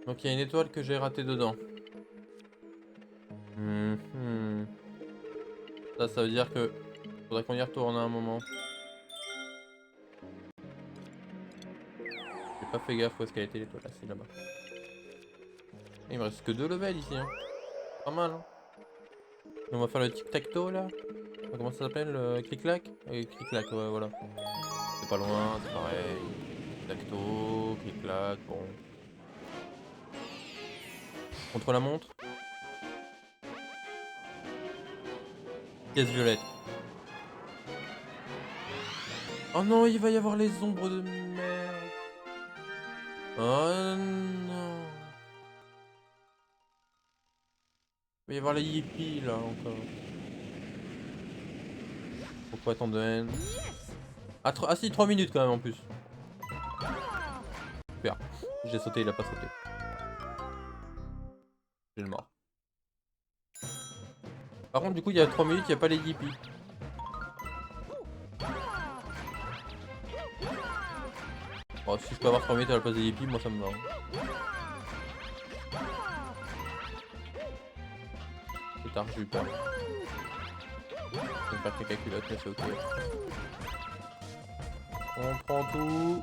Donc il y a une étoile que j'ai ratée dedans. Ça veut dire que faudrait qu'on y retourne à un moment. J'ai pas fait gaffe où est-ce qu'elle était l'étoile. Là, c'est là-bas. Il me reste que 2 levels ici. Hein. Pas mal. Hein. Et on va faire le tic-tac-toe là. Comment ça s'appelle? Le clic-clac? Clic-clac, ouais, voilà. C'est pas loin, c'est pareil. Tic-tac-toe, clic-clac, bon. Contre la montre. Pièce violette. Oh non, il va y avoir les ombres de merde. Oh non. Il va y avoir les hippies là encore. Pourquoi tant de haine? Ah si, 3 minutes quand même en plus. Super. J'ai sauté, il a pas sauté. J'ai le mort. Par contre, du coup, il y a 3 minutes, il n'y a pas les hippies. Bon, si je peux avoir 3 minutes à la place des hippies, moi ça me va. C'est tard, j'ai eu peur. Je vais faire caca culotte, mais c'est ok. On prend tout.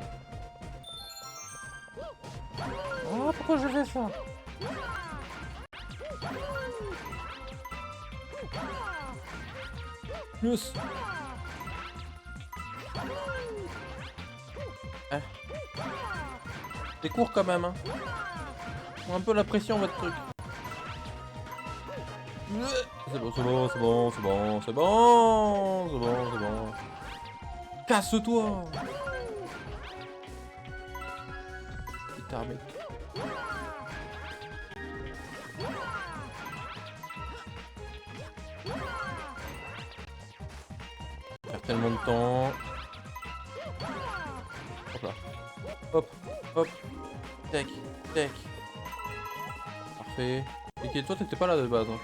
Oh, pourquoi je fais ça? Yes. C'est court quand même, hein. Un peu la pression, votre truc. C'est bon, c'est bon, c'est bon, c'est bon, c'est bon, c'est bon, c'est bon. Casse-toi! Putain, mec. Faire tellement de temps. Hop là. Hop, hop. Tac, tac. Parfait. Et toi, t'étais pas là de base. Hein.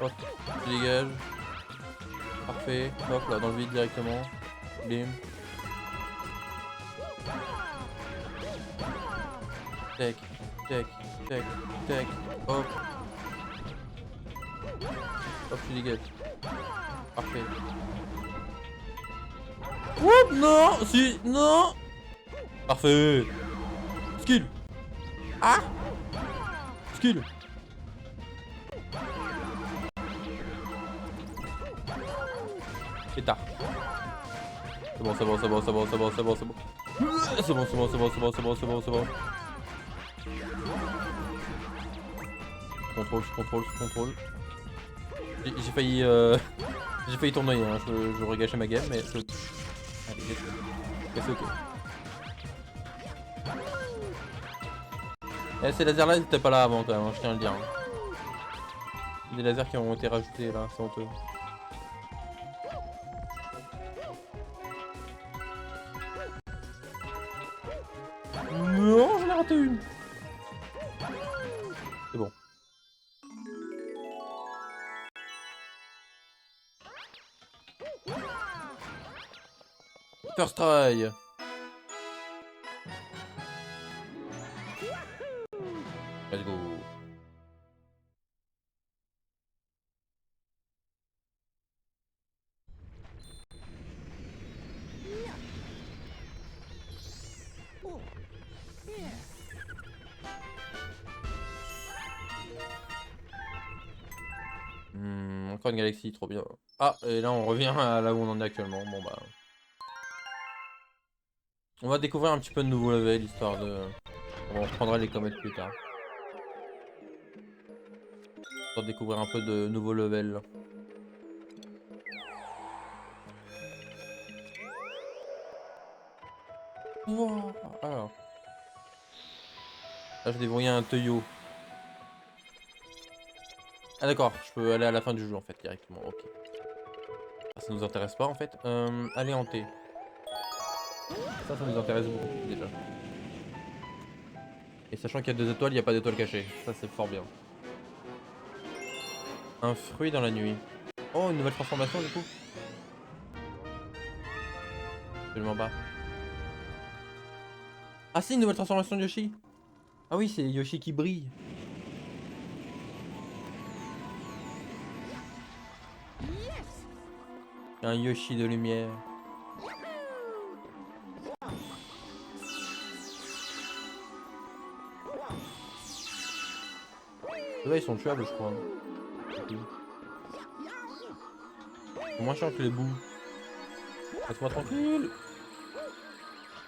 Hop, tu dégages. Parfait. Hop là, dans le vide directement. Bim. Tac, tac, tac, tac. Hop. Hop, tu dégages. Parfait. Oups, non, si, non. Parfait. Skill. Ah. Skill. Pétard. C'est bon, c'est bon, c'est bon, c'est bon, c'est bon, c'est bon, c'est bon. C'est bon, c'est bon, c'est bon, c'est bon, c'est bon, c'est bon, c'est bon. Je contrôle. J'ai failli j'ai failli tournoyer, hein. J'aurais gâché ma game, mais c'est... Allez, c'est ok. Eh, ces lasers là ils étaient pas là avant quand même, hein, je tiens à le dire. Hein. Des lasers qui ont été rajoutés là, c'est honteux. Non, j'en ai raté une. C'est bon. First try. Let's go. Encore une galaxie, trop bien. Ah, et là on revient à là où on en est actuellement. Bon bah... On va découvrir un petit peu de nouveaux levels, histoire de... On reprendra les comètes plus tard. Pour découvrir un peu de nouveaux levels. Wow. Alors. Là, je débrouillé un Teuyo. Ah d'accord, je peux aller à la fin du jeu en fait directement. Ok. Ah, ça nous intéresse pas en fait. Aller en T. Ça nous intéresse beaucoup déjà. Et sachant qu'il y a 2 étoiles, il n'y a pas d'étoiles cachées. Ça c'est fort bien. Un fruit dans la nuit. Oh, une nouvelle transformation du coup. Absolument pas. Ah c'est une nouvelle transformation de Yoshi. Ah oui, c'est Yoshi qui brille. Un Yoshi de lumière. Là ils sont tuables je crois. C'est moins chiant que les bouts. Laisse-moi tranquille.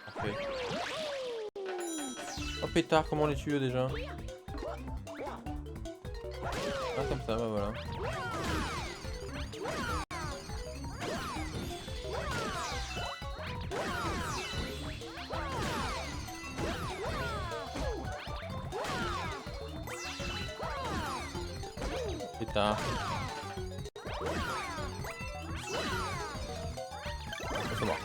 Parfait. Oh pétard, comment on les tue eux déjà? Ah comme ça, bah voilà. Pétard. C'est mort.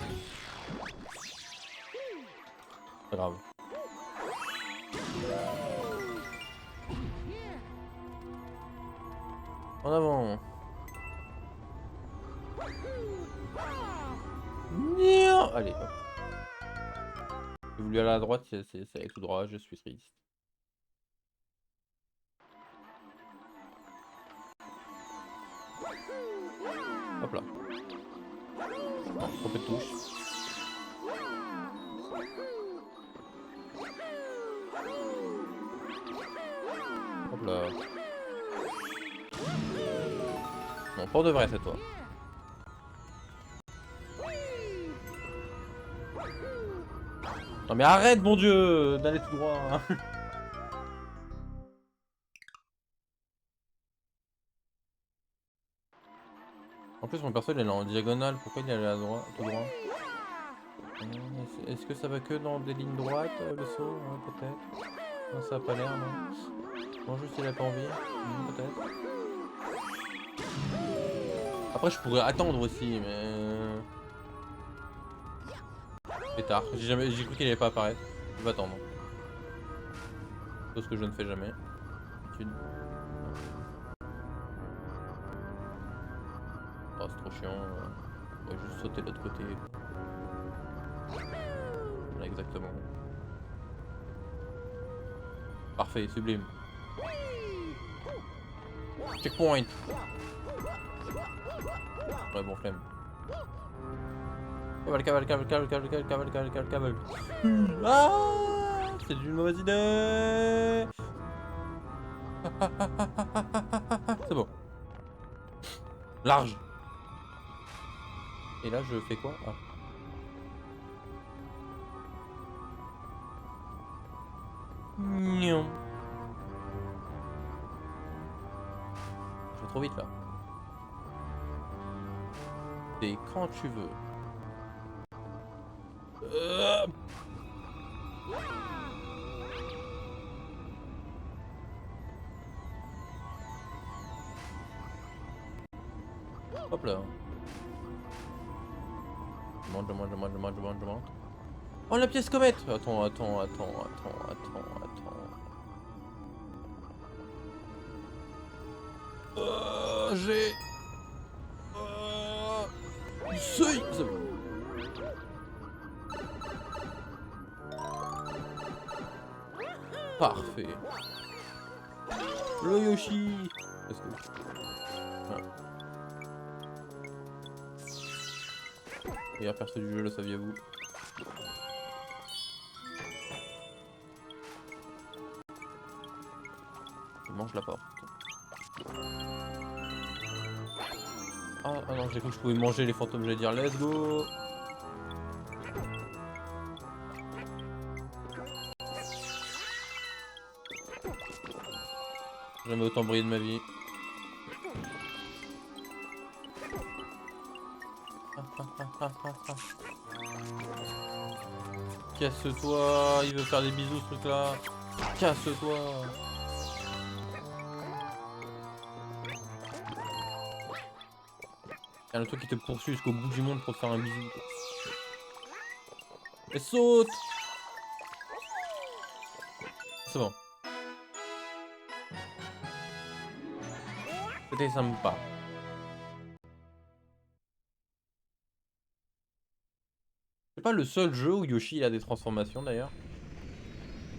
Pas grave. En avant. Allez, hop. J'ai voulu aller à la droite, c'est avec tout droit, je suis triste. Hop là. Oh, trop peu de touches. Hop là. Non, pour de vrai, c'est toi. Non mais arrête, mon dieu, d'aller tout droit. Hein. En plus, mon perso, il est en diagonale. Pourquoi il est allé à droite, tout droit? Est-ce que ça va que dans des lignes droites, le saut? Ouais, peut-être. Non, ça a pas l'air, non. Non, juste il a pas envie. Peut-être. Après, je pourrais attendre aussi, mais... C'est tard. J'ai cru qu'il allait pas apparaître. Je vais attendre. Chose que je ne fais jamais. D'habitude. Oh, c'est trop chiant. On va juste sauter de l'autre côté. Voilà, exactement. Parfait, sublime. Checkpoint. Ouais, bon, flemme. Cavale. Ah, c'est une mauvaise idée. C'est bon. Large. Et là, je fais quoi? Ah. Je vais trop vite là. Et quand tu veux. Hop là. Je monte. Oh la pièce comète. Attends. J'ai... C'est bon. Parfait. Le Yoshi. Let's go. Voilà. Meilleur perso du jeu, le saviez-vous? Je mange la porte. Ah non, j'ai cru que je pouvais manger les fantômes, j'allais dire let's go. J'ai jamais autant brillé de ma vie. Casse-toi, il veut faire des bisous ce truc là. Casse-toi. Il y a le truc qui te poursuit jusqu'au bout du monde pour te faire un bisou. Et saute. C'est bon. C'était sympa. C'est pas le seul jeu où Yoshi il a des transformations d'ailleurs.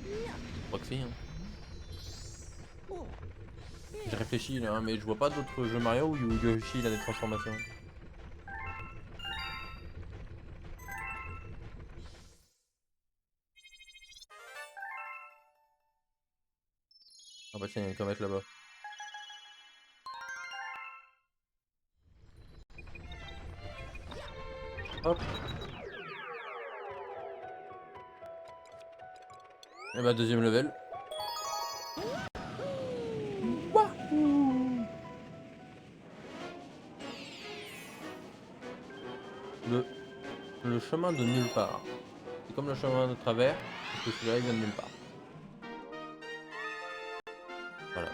Je crois que si. Hein. Je réfléchis là, mais je vois pas d'autres jeux Mario où Yoshi il a des transformations. Ah bah tiens, il y a une comète là-bas. Hop. Et bah deuxième level. Wahoo. Le chemin de nulle part. C'est comme le chemin de travers, parce que celui-là il vient de nulle part. Voilà.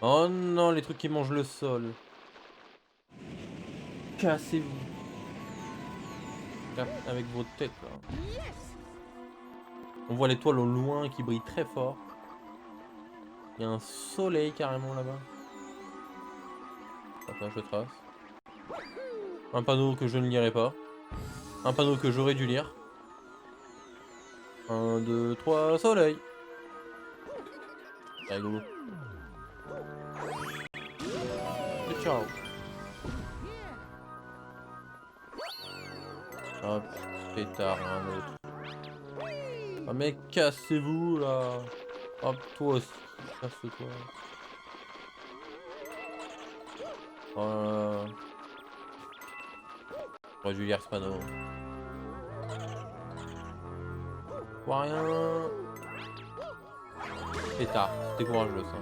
Oh non, les trucs qui mangent le sol. Cassez-vous. Avec vos têtes là. On voit l'étoile au loin qui brille très fort. Il y a un soleil carrément là-bas. Enfin, je trace. Un panneau que je ne lirai pas. Un panneau que j'aurais dû lire. 1, 2, 3, soleil. C'est rigolo. Et ciao. Hop, pétard, un autre. Ah mais cassez-vous là. Hop, toi aussi. Casse-toi. J'aurais dû lire ce panneau. Vois rien. Pétard, c'était courageux ça.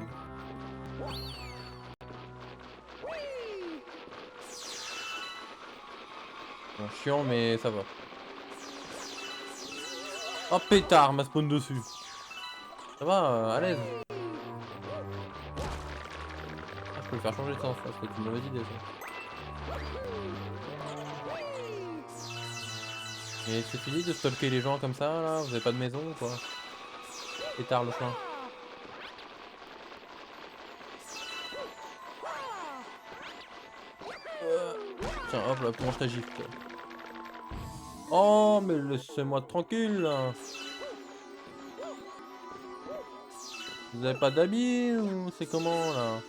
Bon, chiant mais ça va. Oh pétard, m'a spawn dessus. Ça va, à l'aise. Ah, je peux le faire changer de sens, ça c'est une mauvaise idée ça. Et c'est fini de stalker les gens comme ça là? Vous avez pas de maison ou quoi? Pétard le chemin. Tiens hop là, mange ta gifle. Oh mais laissez-moi tranquille là. Vous avez pas d'habits ou c'est comment là?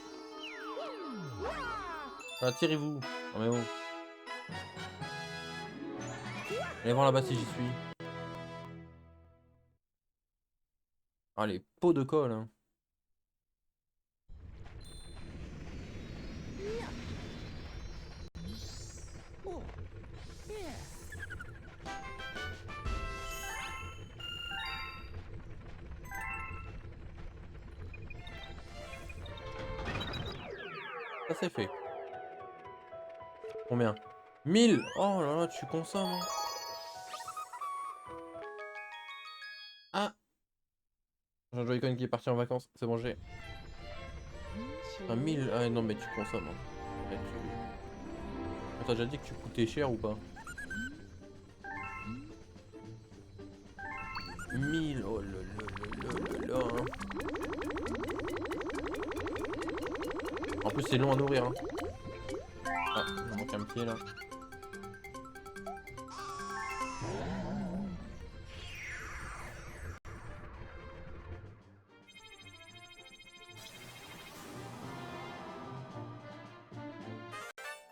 Ah, tirez-vous. Oh mais bon. Allez voir là-bas si j'y suis. Ah les pots de colle hein. Ça c'est fait. Combien? 1000. Oh là là, tu consommes hein. Ah, j'ai un Joy-Con qui est parti en vacances, c'est bon j'ai. Ah 1000, ah non mais tu consommes hein. Ouais, t'as déjà dit que tu coûtais cher ou pas? 1000, oh là là là là là hein. En plus c'est long à nourrir hein. Ah, il manque un pied là.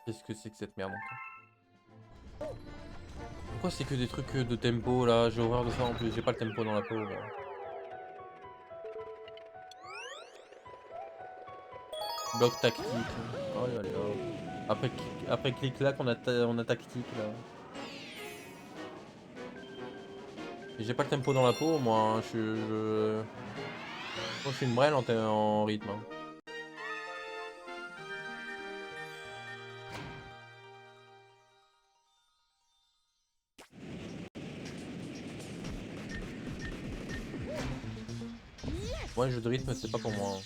Qu'est-ce que c'est que cette merde encore? Pourquoi c'est que des trucs de tempo là? J'ai horreur de ça en plus, j'ai pas le tempo dans la peau là. Bloc tactique. Oh là là. Après clic-clac on a tactique là. J'ai pas le tempo dans la peau moi, hein. Moi, je suis une brêle en rythme. Hein. Ouais, jeu de rythme, c'est pas pour moi. Hein.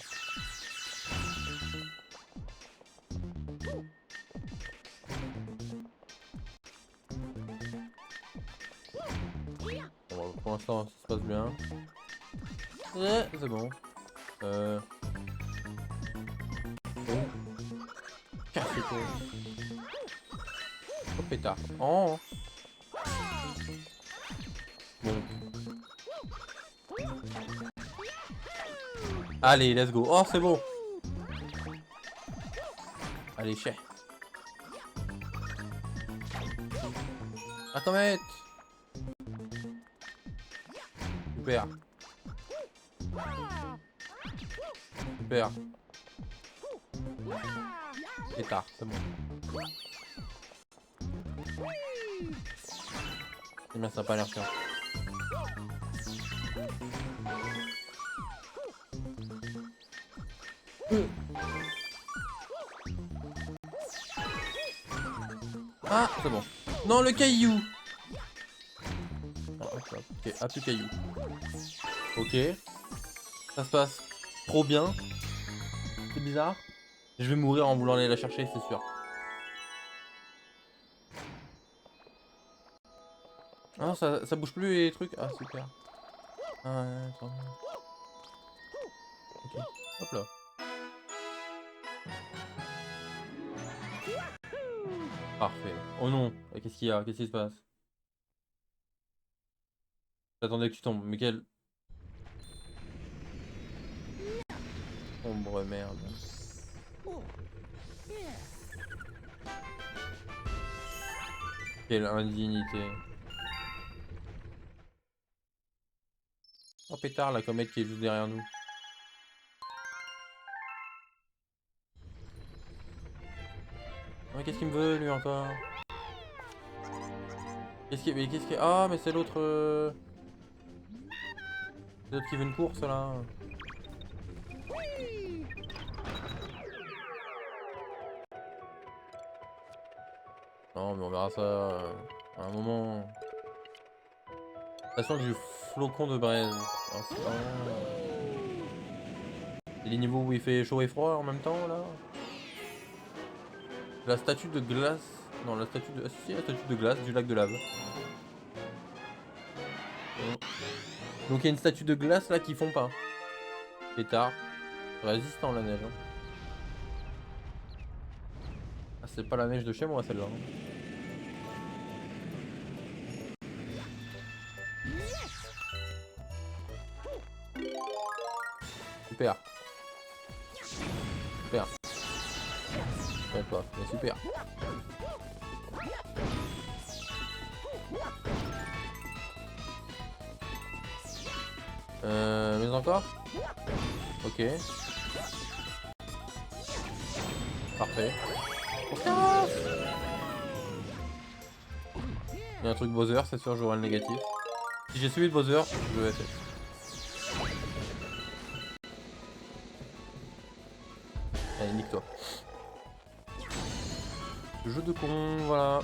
Bon, pour l'instant, ça se passe bien. Ouais, c'est bon. Oh. Casse-toi. Oh pétard. Oh. Bon. Allez, let's go. Oh, c'est bon. Allez, chais. Attends, mec. Super. Super. Pétard, c'est bon. C'est bien, ça a pas l'air chiant. Ah, c'est bon. Non, le caillou. Ok, ah, plus caillou. Ok. Ça se passe trop bien. C'est bizarre. Je vais mourir en voulant aller la chercher, c'est sûr. Ah non, ça bouge plus les trucs. Ah, super. Ah, ouais, attends. Ok, hop là. Parfait. Oh non, qu'est-ce qu'il y a? Qu'est-ce qui se passe? J'attendais que tu tombes, mais quelle ombre merde. Quelle indignité. Oh pétard, la comète qui est juste derrière nous. Oh, qu'est-ce qu'il me veut lui encore? Qu'est-ce qui... Ah, mais c'est l'autre... C'est l'autre qui veut une course là. Non, mais on verra ça à un moment. Station du flocon de braise. Ah, c'est vraiment... C'est les niveaux où il fait chaud et froid en même temps là. La statue de glace. Non, la statue de. Ah, si, la statue de glace du lac de lave. Oh. Donc il y a une statue de glace là qui fond pas. Pétard. Résistant la neige. Hein. Ah, c'est pas la neige de chez moi celle-là. Hein. Super. Super. Ouais, pas, mais super. Mais encore. Ok. Parfait. Il y a un truc Bowser, c'est sûr, j'aurai le négatif. Si j'ai suivi le Bowser, je vais faire. Allez, nique-toi. Jeu de con, voilà.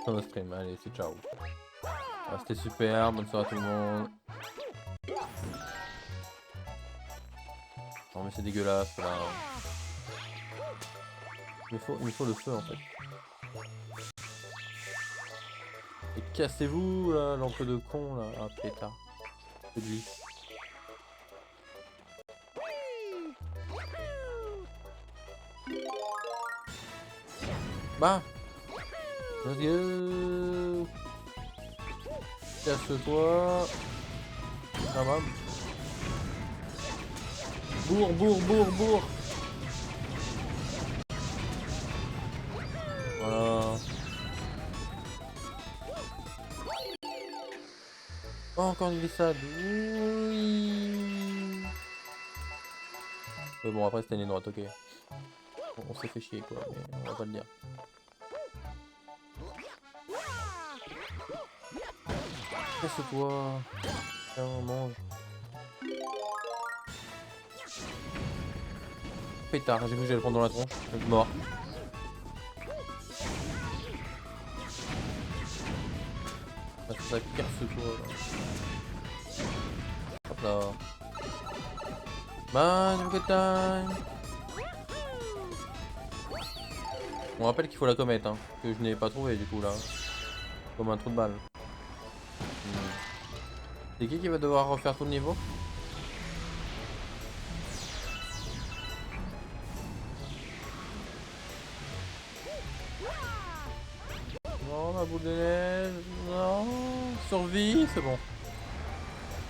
Dans notre stream, allez, c'est ciao. Ah, c'était super, bonne soirée à tout le monde. Non mais c'est dégueulasse là. Il me faut le feu en fait. Et cassez-vous là, lampe de con là. Ah pétard. Je glisse. Bah let's go. Casse-toi. Ça va. Bourre, bourre, bourre, bourre. Voilà. Oh, encore une glissade. Oui. Mais bon, après c'était une ligne droite, ok. Bon, on s'est fait chier quoi, mais on va pas le dire. Casse-toi. Tiens, mange. Pétard, j'ai vu que j'allais le prendre dans la tronche. Donc mort. Ah, ça casse-toi là. Hop là. Man, good time. On rappelle qu'il faut la comète, hein, que je n'ai pas trouvé du coup là. Comme un trou de balle. C'est qui va devoir refaire tout le niveau? Non, ma boule de neige. Non. Survie, c'est bon.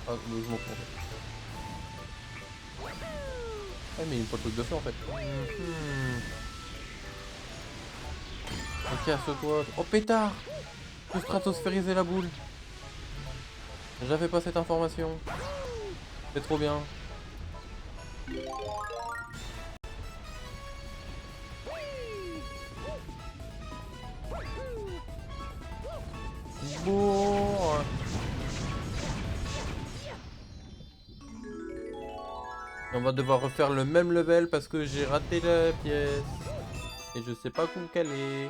Ah, je m'en fous en fait. Ah, mais il me faut le truc de feu en fait. Ok, casse-toi. Oh pétard! Je stratosphériser la boule. J'avais pas cette information. C'est trop bien. Bourre. On va devoir refaire le même level parce que j'ai raté la pièce. Et je sais pas où qu'elle est.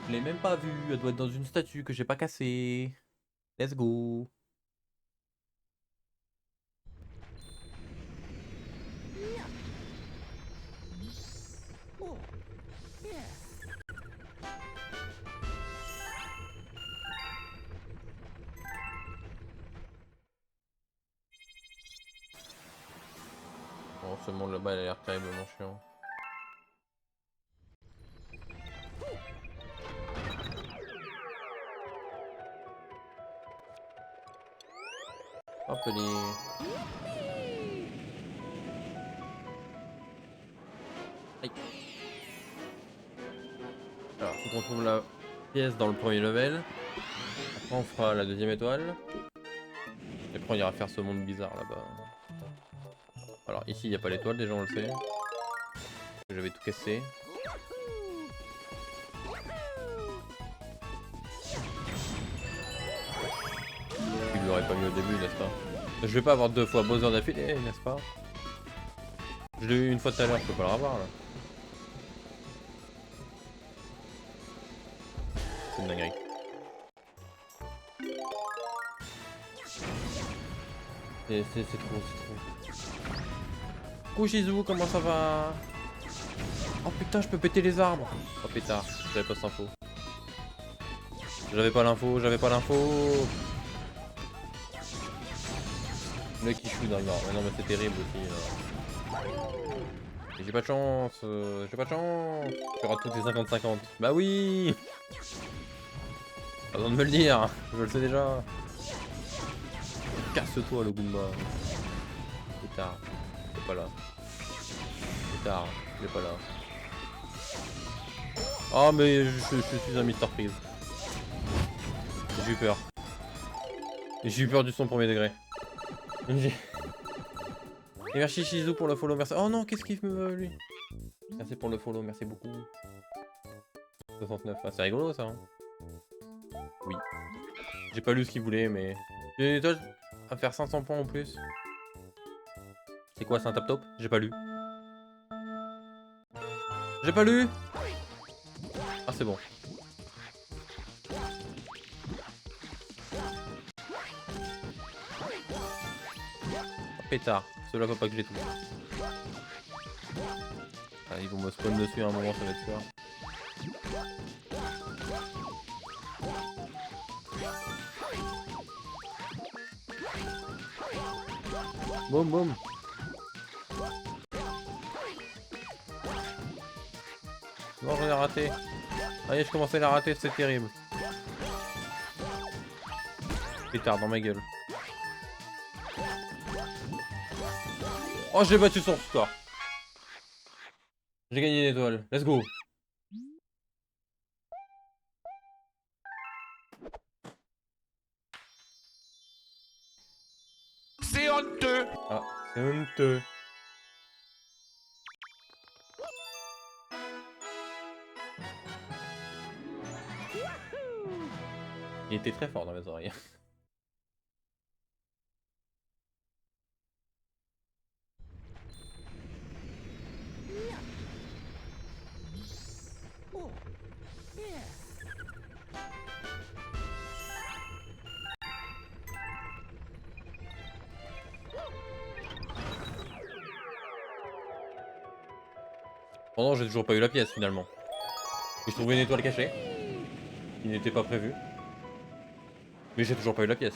Je l'ai même pas vue. Elle doit être dans une statue que j'ai pas cassée. Let's go. Oh, ce monde là-bas, il a l'air terriblement chiant. Hop, les... Aïe. Alors, faut qu'on trouve la pièce dans le premier level. Après, on fera la deuxième étoile. Et après, on ira faire ce monde bizarre là-bas. Alors, ici, il n'y a pas l'étoile, déjà, on le sait. J'avais tout cassé. Il l'aurait pas mis au début, n'est-ce pas? Je vais pas avoir deux fois Bowser d'affilée, n'est-ce pas? Je l'ai eu une fois tout à l'heure, je peux pas le revoir là. C'est une dinguerie. C'est trop, c'est trop. Kushizu, comment ça va? Oh putain, je peux péter les arbres. Oh pétard, j'avais pas cette info. J'avais pas l'info, j'avais pas l'info. Le mec qui shoot dans l'arbre. Mais non mais c'est terrible aussi. J'ai pas de chance, j'ai pas de chance. Tu rates toutes les 50-50. Bah oui. Pas besoin de me le dire, je le sais déjà. Casse-toi le Goomba. Pétard, il est pas là. Pétard, il est pas là. Oh mais je suis un Mr Freeze. J'ai eu peur. J'ai eu peur du son premier degré. Et merci Shizu pour le follow, merci. Oh non, qu'est-ce qu'il me veut lui? Merci pour le follow, merci beaucoup. 69, ah, c'est rigolo ça. Hein, oui. J'ai pas lu ce qu'il voulait, mais... J'ai une étoile à faire 500 points en plus. C'est quoi, c'est un top-top? J'ai pas lu. J'ai pas lu. Ah c'est bon. Oh, pétard, cela faut pas que j'ai tout. Ah, ils vont me spawn dessus à un moment, ça va être sûr. Boum boum. Non, j'en ai raté. Allez, je commençais à la rater, c'est terrible. Pétard dans ma gueule. Oh, j'ai battu son score. J'ai gagné une étoile. Let's go. C'est honteux. Ah, c'est honteux. Il était très fort dans mes oreilles. Oh non, j'ai toujours pas eu la pièce finalement. Et je trouvais une étoile cachée. Qui n'était pas prévue. Mais j'ai toujours pas eu la pièce.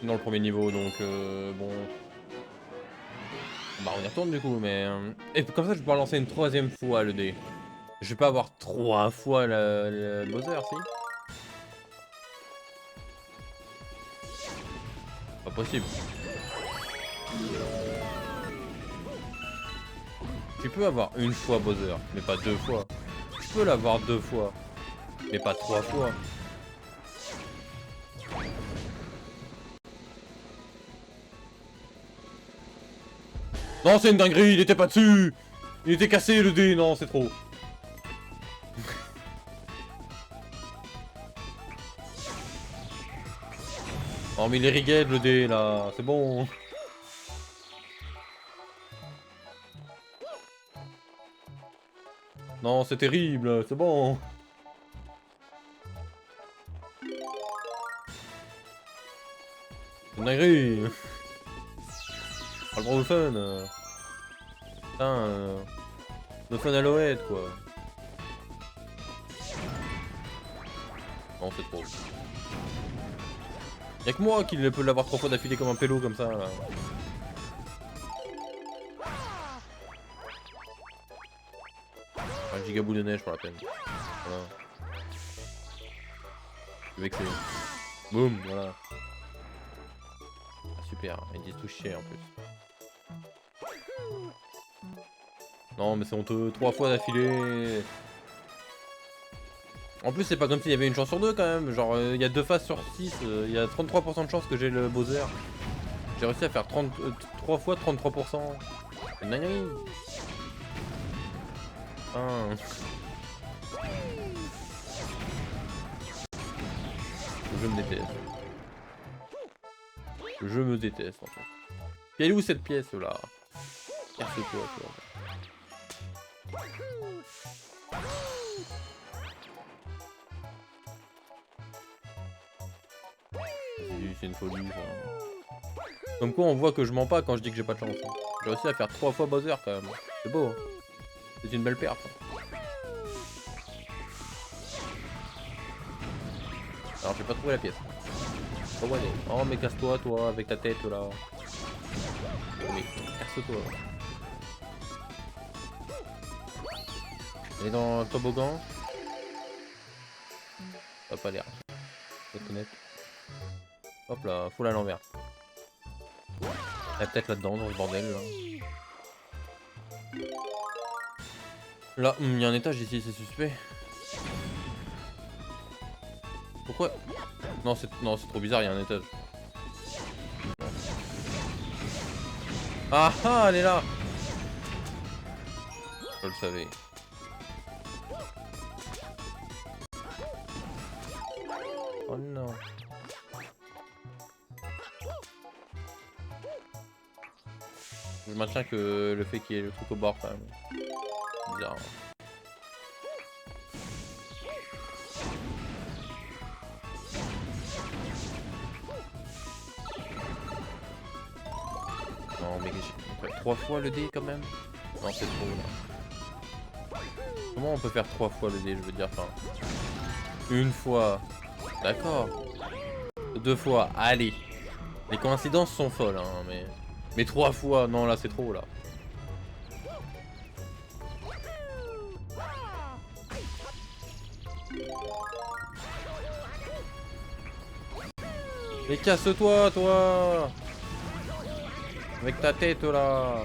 Dans le premier niveau, donc bon. Bah on y retourne du coup, mais... Et comme ça je vais pouvoir lancer une troisième fois le dé. Je vais pas avoir 3 fois le Bowser, si? Pas possible. Tu peux avoir une fois Bowser, mais pas 2 fois. Tu peux l'avoir 2 fois, mais pas 3 fois. Non, c'est une dinguerie, il était pas dessus! Il était cassé le dé, non, c'est trop. Oh, mais il est riguette le dé là, c'est bon. Non, c'est terrible, c'est bon. C'est une dinguerie. Pas le droit au fun. Putain, le fun à l'oued quoi. Non, c'est trop. Y'a que moi qui peut l'avoir 3 fois d'affilée comme un pélo comme ça là. Un giga boule de neige pour la peine. Voilà. Je suis vexé. Boum, voilà. Ah, super, il dit tout chier en plus. Non mais c'est honteux, 3 fois d'affilée. En plus c'est pas comme s'il y avait une chance sur 2 quand même. Genre il y a 2 phases sur 6, il y a 33% de chance que j'ai le Bowser. J'ai réussi à faire 3 fois 33%. C'est une dinguerie. Ah. Je me déteste. Je me déteste en fait. Et elle est où cette pièce là? Casse-toi toi. C'est une folie ça. Comme quoi on voit que je mens pas quand je dis que j'ai pas de chance. Hein. J'ai réussi à faire 3 fois Bowser quand même. C'est beau. Hein. C'est une belle perf. Hein. Alors j'ai pas trouvé la pièce. Oh ouais. Oh mais casse-toi toi avec ta tête là. Oh, mais casse-toi. Elle est dans le toboggan. Ça a pas l'air. Faut être honnête. Hop là, faut à l'envers. Elle est peut-être là-dedans dans ce bordel là. Là, il y a un étage ici, c'est suspect. Pourquoi? Non, c'est trop bizarre, il y a un étage. Ah ah, elle est là. Je le savais. Oh non. Je maintiens que le fait qu'il y ait le truc au bord quand même. Bizarre. Non mais j'ai 3 fois le dé quand même. Non c'est trop là. Comment on peut faire 3 fois le dé, je veux dire, enfin. Une fois. D'accord. 2 fois, allez. Les coïncidences sont folles hein, mais 3 fois, non là c'est trop là. Mais casse-toi toi. Avec ta tête là.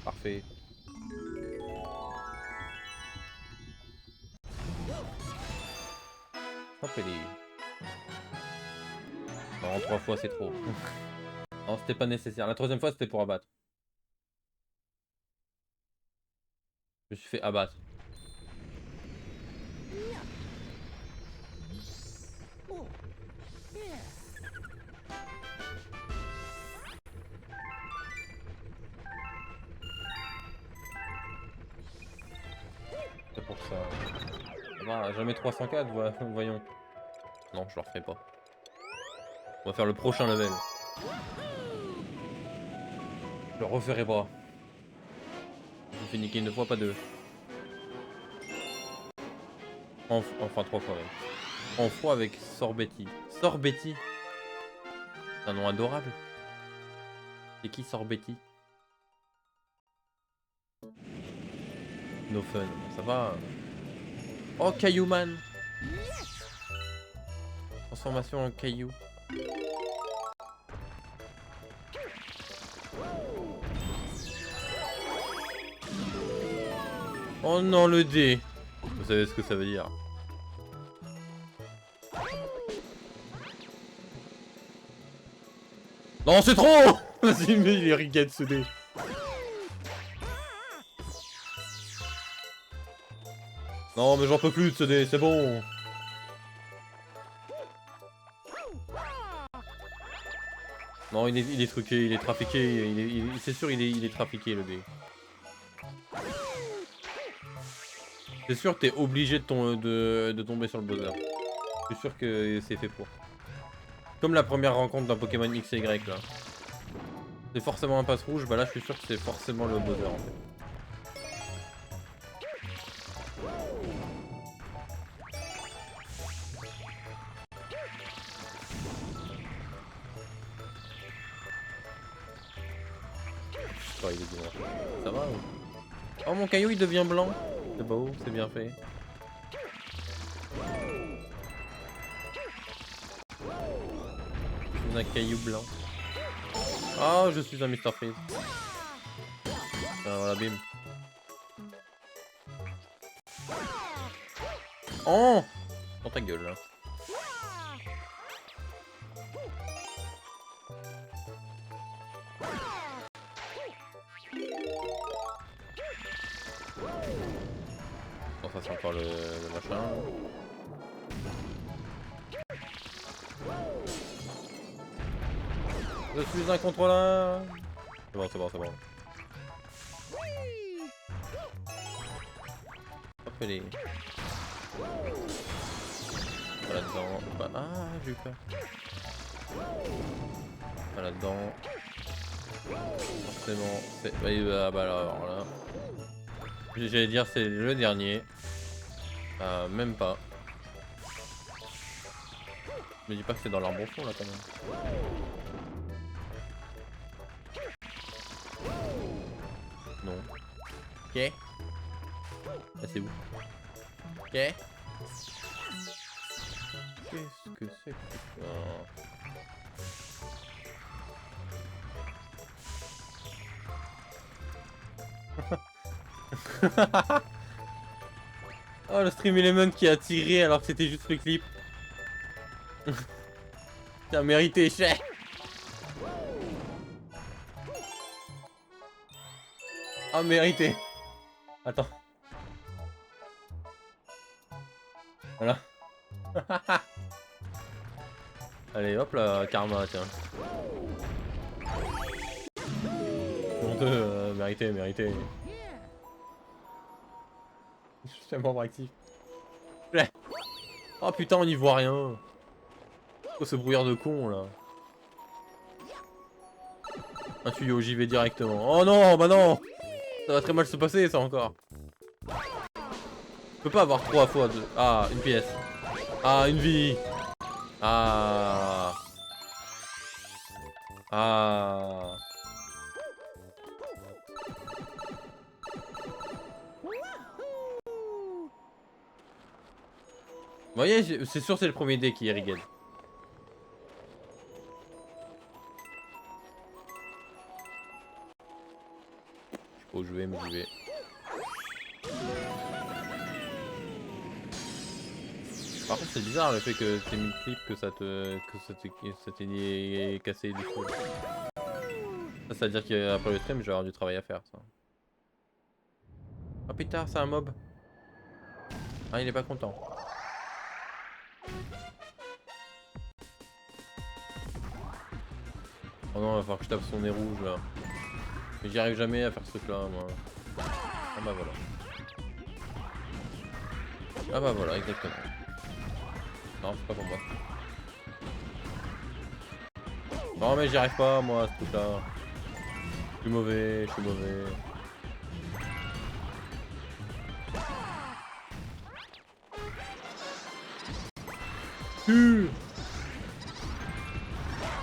Parfait. Hop elle est... Non 3 fois c'est trop. Non c'était pas nécessaire. La troisième fois c'était pour abattre. Je me suis fait abattre. C'est pour ça. Ah, jamais 304, voyons. Non, je le referai pas. On va faire le prochain level. Je le referai pas. Je me fais niquer une fois, pas deux. Enfin 3 fois même. En fois avec Sorbetti. Sorbetti. C'est un nom adorable. C'est qui Sorbetti? No fun. Ça va. Oh Caillouman. Transformation en caillou. Oh non le dé. Vous savez ce que ça veut dire. Non c'est trop. Vas-y mais il est rigged ce dé. Non mais j'en peux plus de ce dé, c'est bon. Non il est truqué, il est trafiqué, c'est sûr il est trafiqué le dé. C'est sûr que t'es obligé de tomber sur le buzzer. Je suis sûr que c'est fait pour. Comme la première rencontre d'un Pokémon X et Y là. C'est forcément un passe rouge, bah là je suis sûr que c'est forcément le buzzer en fait. Oh, il est bien. Ça va ou... Oh mon caillou il devient blanc. C'est beau, c'est bien fait. Je suis un caillou blanc. Oh je suis un Mr Freeze. Ah, voilà bim. Oh dans ta gueule là. Bon ça c'est encore le machin. Je suis un contrôleur. C'est bon, c'est bon, c'est bon. Hop les. Pas là-dedans. Bah, ah j'ai eu peur. Pas là-dedans. Forcément. Ah bah alors là. J'allais dire c'est le dernier. Même pas. Je me dis pas que c'est dans l'arbre au fond là quand même. Non. Ok. Ah c'est où? Ok. Qu'est-ce que c'est que ça? Oh le stream element qui a tiré alors que c'était juste le clip. T'as mérité cher. Ah mérité. Attends. Voilà. Allez hop là, karma tiens. Honteux, mérité, mérité. Je suis un membre actif. Oh putain on y voit rien. Oh ce brouillard de con là. Un tuyau, j'y vais directement. Oh non, bah non. Ça va très mal se passer ça encore. Je peux pas avoir 3 fois 2. Ah, une pièce. Ah, une vie. Ah. Ah. Vous voyez, c'est sûr c'est le premier dé qui est rigged. Je sais pas où je vais, mais j'y vais. Par contre c'est bizarre le fait que t'aies mis le clip, que ça t'ait cassé du coup. Ça veut dire qu'après le stream je vais avoir du travail à faire ça. Oh putain c'est un mob. Ah il est pas content. Oh non il va falloir que je tape son nez rouge là. Mais j'y arrive jamais à faire ce truc là moi. Ah bah voilà. Ah bah voilà exactement. Non c'est pas pour moi. Non mais j'y arrive pas moi à ce truc là. Je suis mauvais, je suis mauvais.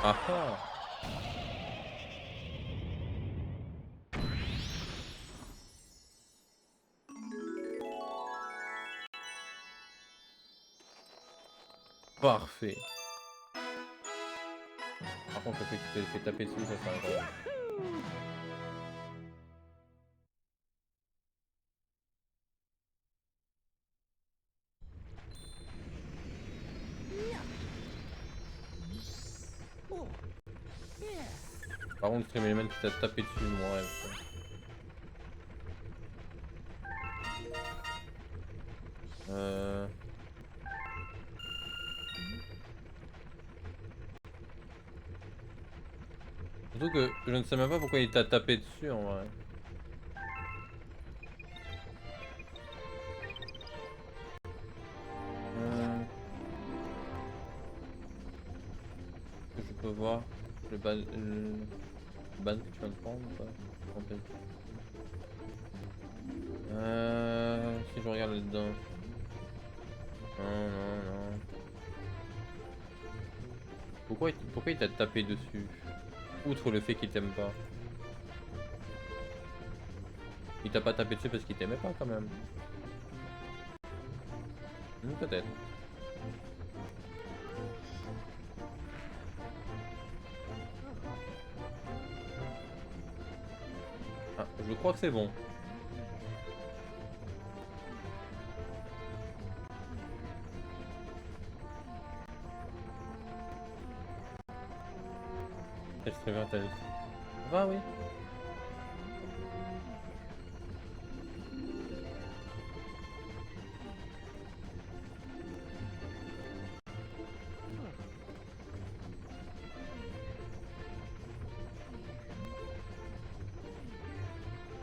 Ah ah. Parfait. Par contre le fait que tu t'es fait taper dessus, ça c'est incroyable. Par contre Stream Element qui t'a tapé dessus, mon rêve. Surtout que je ne sais même pas pourquoi il t'a tapé dessus en vrai. Je peux voir le ban que tu viens de prendre ou pas? Si je regarde là-dedans. Non, non, non. Pourquoi il t'a tapé dessus? Outre le fait qu'il t'aime pas. Il t'a pas tapé dessus parce qu'il t'aimait pas quand même. Peut-être. Ah, je crois que c'est bon. Elle se réveille, elle. Va, oui.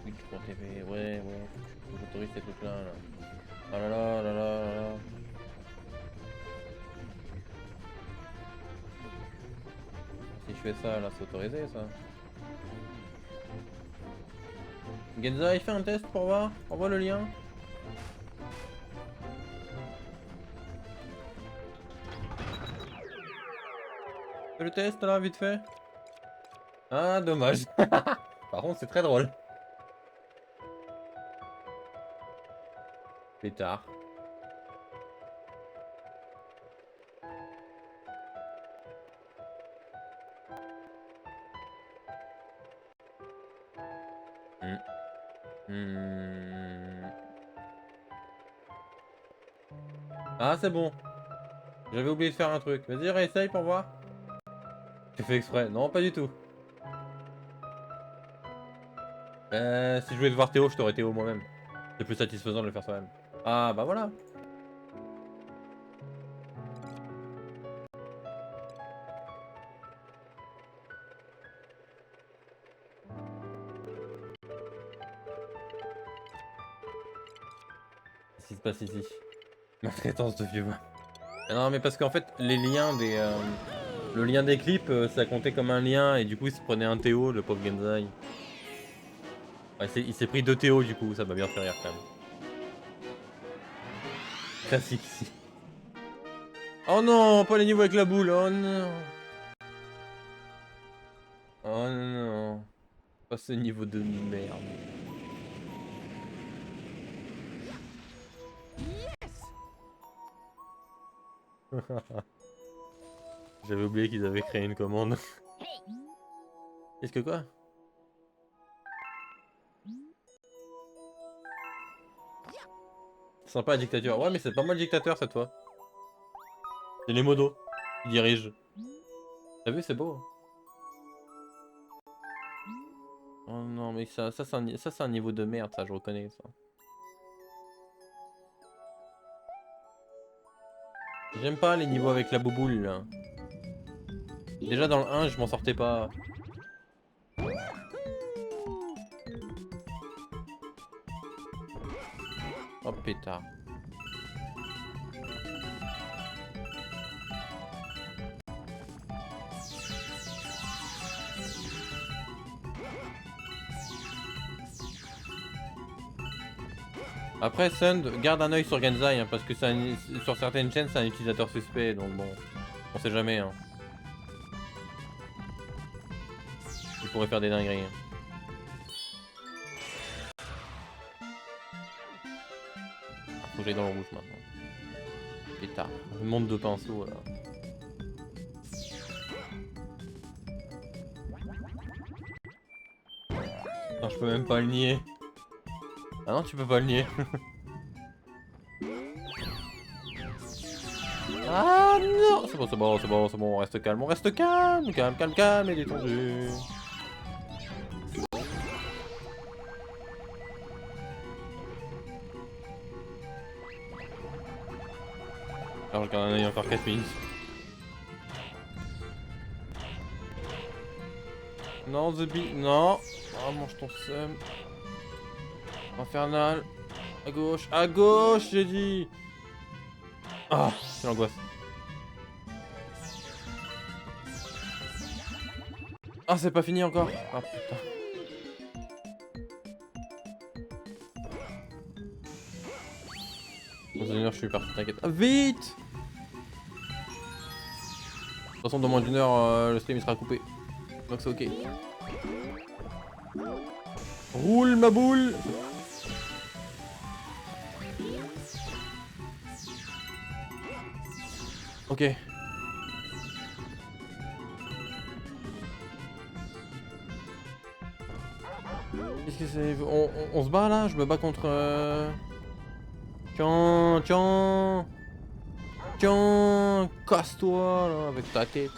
Oui, tu prends TV, ouais, ouais. J'autorise ces trucs-là, là. Oh là là là là là là. Si je fais ça, là, c'est autorisé, ça. Genza, il fait un test pour voir. Envoie le lien. Fais le test, là, vite fait. Ah, dommage. Par contre, c'est très drôle. Pétard. Ah, c'est bon. J'avais oublié de faire un truc. Vas-y, réessaye pour voir. J'ai fait exprès. Non, pas du tout. Si je voulais te voir Théo, je t'aurais Théo moi-même. C'est plus satisfaisant de le faire soi-même. Ah, bah voilà. Qu'est-ce qui se passe ici? Maltraitance de vieux. Non, mais parce qu'en fait, les liens des... le lien des clips, ça comptait comme un lien, et du coup, il se prenait un Théo, le pauvre Genzai. Ouais, il s'est pris deux Théo, du coup, ça m'a bien fait rire quand même. Classique ici. Oh non, pas les niveaux avec la boule, oh non. Oh non. Pas ce niveau de merde. J'avais oublié qu'ils avaient créé une commande. Est-ce que quoi? Sympa la dictature. Ouais, mais c'est pas moi le dictateur cette fois. C'est les modos qui dirigent. T'as vu, c'est beau. Oh non, mais ça c'est un niveau de merde, ça, je reconnais ça. J'aime pas les niveaux avec la bouboule là. Déjà dans le 1, je m'en sortais pas. Oh pétard. Après, Sund, garde un œil sur Genzai, hein, parce que sur certaines chaînes, c'est un utilisateur suspect, donc bon, on sait jamais. Hein. Il pourrait faire des dingueries. Hein. Faut que j'aille dans le rouge maintenant. Pétard. Le monde de pinceau là. Non, je peux même pas le nier. Ah non, tu peux pas le nier. Ah non! C'est bon, c'est bon, c'est bon, c'est bon, on reste calme, calme, calme, calme et détendu. Alors, je garde un œil encore 4 minutes. Non, The Bee, non! Oh, mange ton seum. Infernal. À gauche, j'ai dit! Ah, c'est l'angoisse. Ah, c'est pas fini encore. Ah putain. Dans une heure, je suis parti, t'inquiète. Ah, vite! De toute façon, dans moins d'une heure, le stream il sera coupé. Donc c'est ok. Roule ma boule! Ok. Qu'est-ce que c'est? On se bat là? Je me bats contre... Tiens, tiens! Tiens! Casse-toi là, avec ta tête.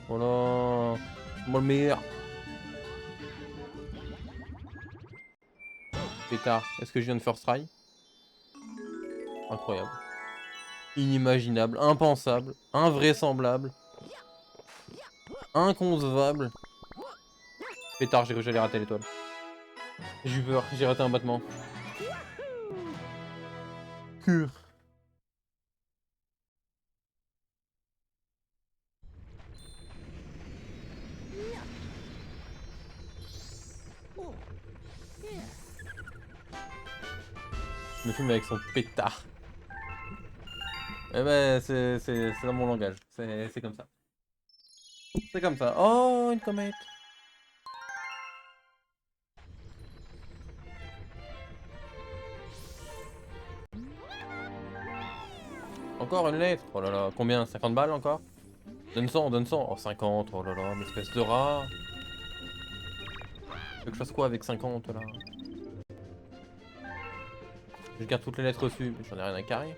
Voilà. Moi le meilleur. Pétard. Est-ce que je viens de first try? Incroyable. Inimaginable, impensable, invraisemblable, inconcevable. Pétard, j'allais rater l'étoile. J'ai eu peur, j'ai raté un battement. Cure. Je me filme avec son pétard. Eh ben, c'est dans mon langage. C'est comme ça. C'est comme ça. Oh, une comète. Encore une lettre. Oh là là, combien? 50 balles encore? Donne 100, donne 100. Oh, 50, oh là là, une espèce de rat. Tu veux que je fasse quoi avec 50 là? Je garde toutes les lettres reçues, mais j'en ai rien à carrer.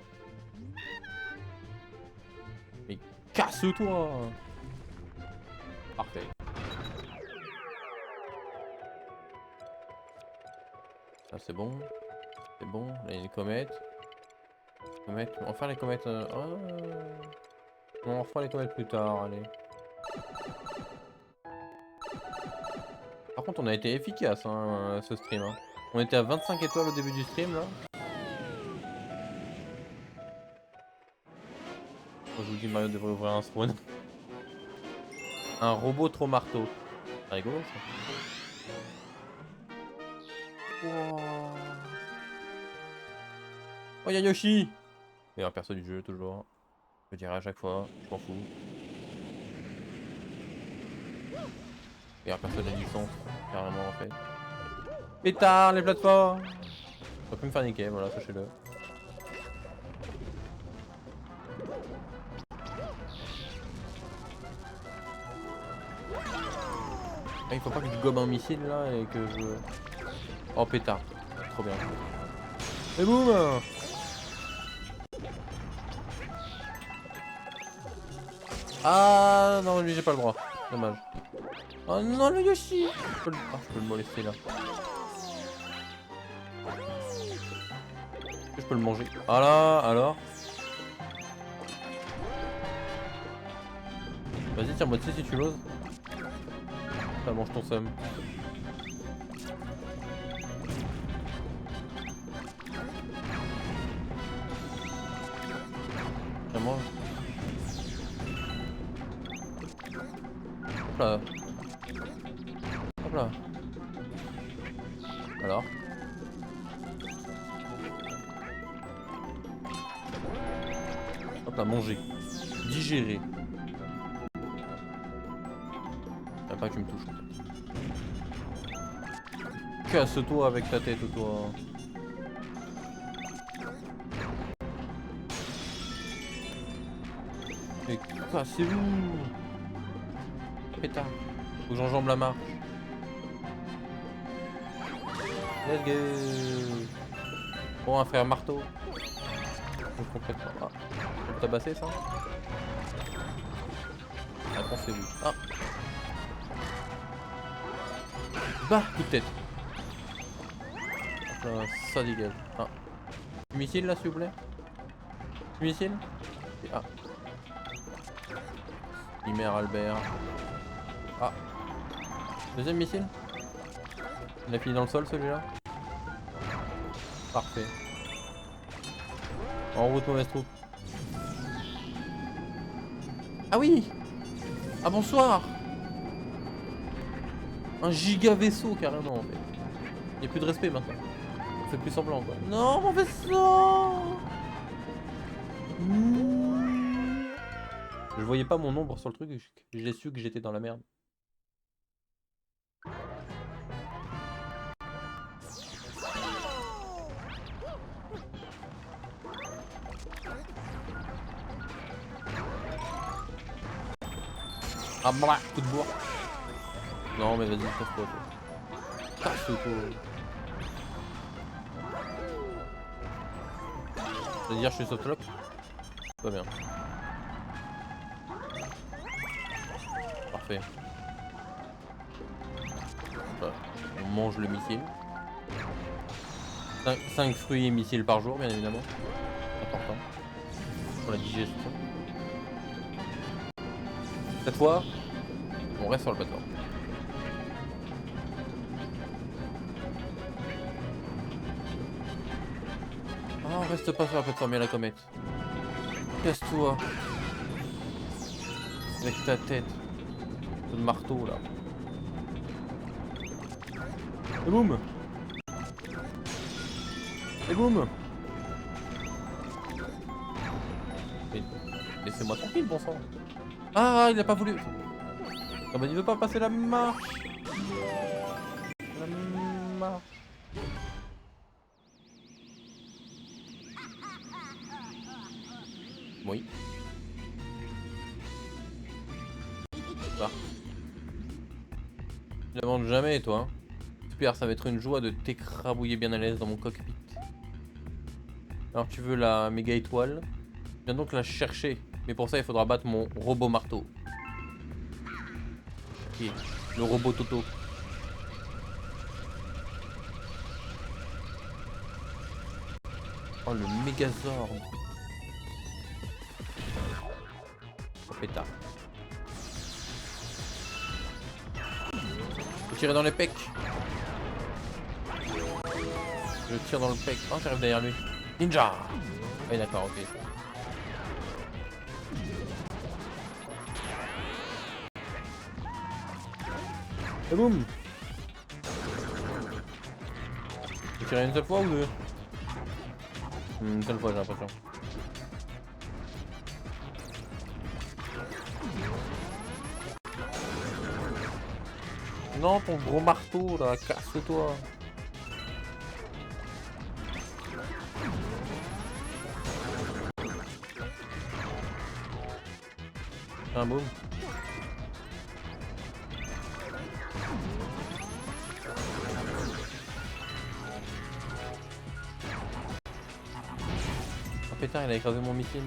Mais casse-toi! Parfait. Ça c'est bon. C'est bon. Là il y a une comète. Comète. On va faire les comètes. On refera les comètes plus tard, allez. Par contre on a été efficace hein, ce stream. Hein. On était à 25 étoiles au début du stream là. Je vous dis Mario devrait ouvrir un spawn. Un robot trop marteau. C'est rigolo ça. Wow. Oh y'a Yoshi. Meilleur perso du jeu toujours. Je dirais à chaque fois, je m'en fous. Meilleur perso de la licence, carrément en fait. Pétard les plateformes. On va plus me faire niquer, voilà, sachez-le. Ah, il faut pas que je gobe un missile là et que je... Oh pétard, trop bien. Et boum. Ah non, lui j'ai pas le droit, dommage. Oh non le Yoshi. Je peux le molester là. Je peux le manger. Ah là, alors. Vas-y, tiens-moi dessus si tu l'oses. Ça mange ton seum. Tiens, mange. Hop là. Hop là. Alors. Hop là, manger. Digérer. T'as pas que tu me touches. Casse-toi avec ta tête, toi. Mais cassez-vous. Pétard. Faut que j'enjambe la marche. Let's go. Bon, un frère marteau. Complètement. Ah, on peut tabasser ça. Attends, c'est vous. Ah. Bah, coup de tête. Ça dégage. Ah. Missile là, s'il vous plaît. Missile. Ah. Imer Albert. Ah. Deuxième missile. Il a fini dans le sol celui-là. Parfait. En route, mauvaise troupe. Ah oui. Ah bonsoir. Un giga vaisseau carrément en fait. Il n'y a plus de respect maintenant. On fait plus semblant quoi. Non mon vaisseau. Je voyais pas mon ombre sur le truc, j'ai su que j'étais dans la merde. Ah bah, coup de bourre. Non mais vas-y, casse-toi toi. Casse-toi. Je veux dire je suis softlock. Pas bien. Parfait. Voilà. On mange le missile. 5 fruits et missiles par jour bien évidemment. Important. Pour la digestion. Cette fois, on reste sur le plateau. Ah, on reste pas sur la plateforme, il y a la comète. Casse-toi. Avec ta tête. De marteau là. Et boum. Et boum. Laissez-moi tranquille, bon sang. Ah, il a pas voulu. Ah bah il veut pas passer la marche. La marche. Oui. Bah. Je l'abandonne jamais toi. Super, ça va être une joie de t'écrabouiller bien à l'aise dans mon cockpit. Alors tu veux la méga étoile. Viens donc la chercher. Mais pour ça il faudra battre mon robot marteau. Qui est le robot Toto. Oh le Megazord. Oh pétard. Faut tirer dans les pecs. Je tire dans le pec. Oh j'arrive derrière lui. Ninja. Oui d'accord, ok. Et boum. Tu tires une seule fois ou deux? Une seule fois j'ai l'impression. Non ton gros marteau là, casse-toi. Un boum. Oh pétard, il a écrasé mon missile.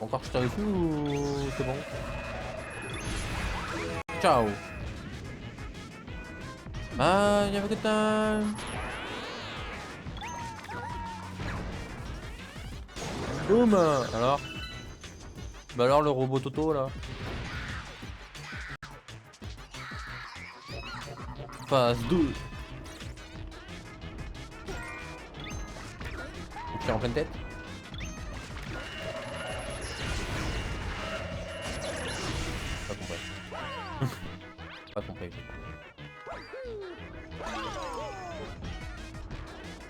Encore je tire dessus ou c'est bon? Ciao. Ah, il y avait que time. Boum. Alors? Bah alors le robot Toto là? Phase 2. On tire en pleine tête. ok.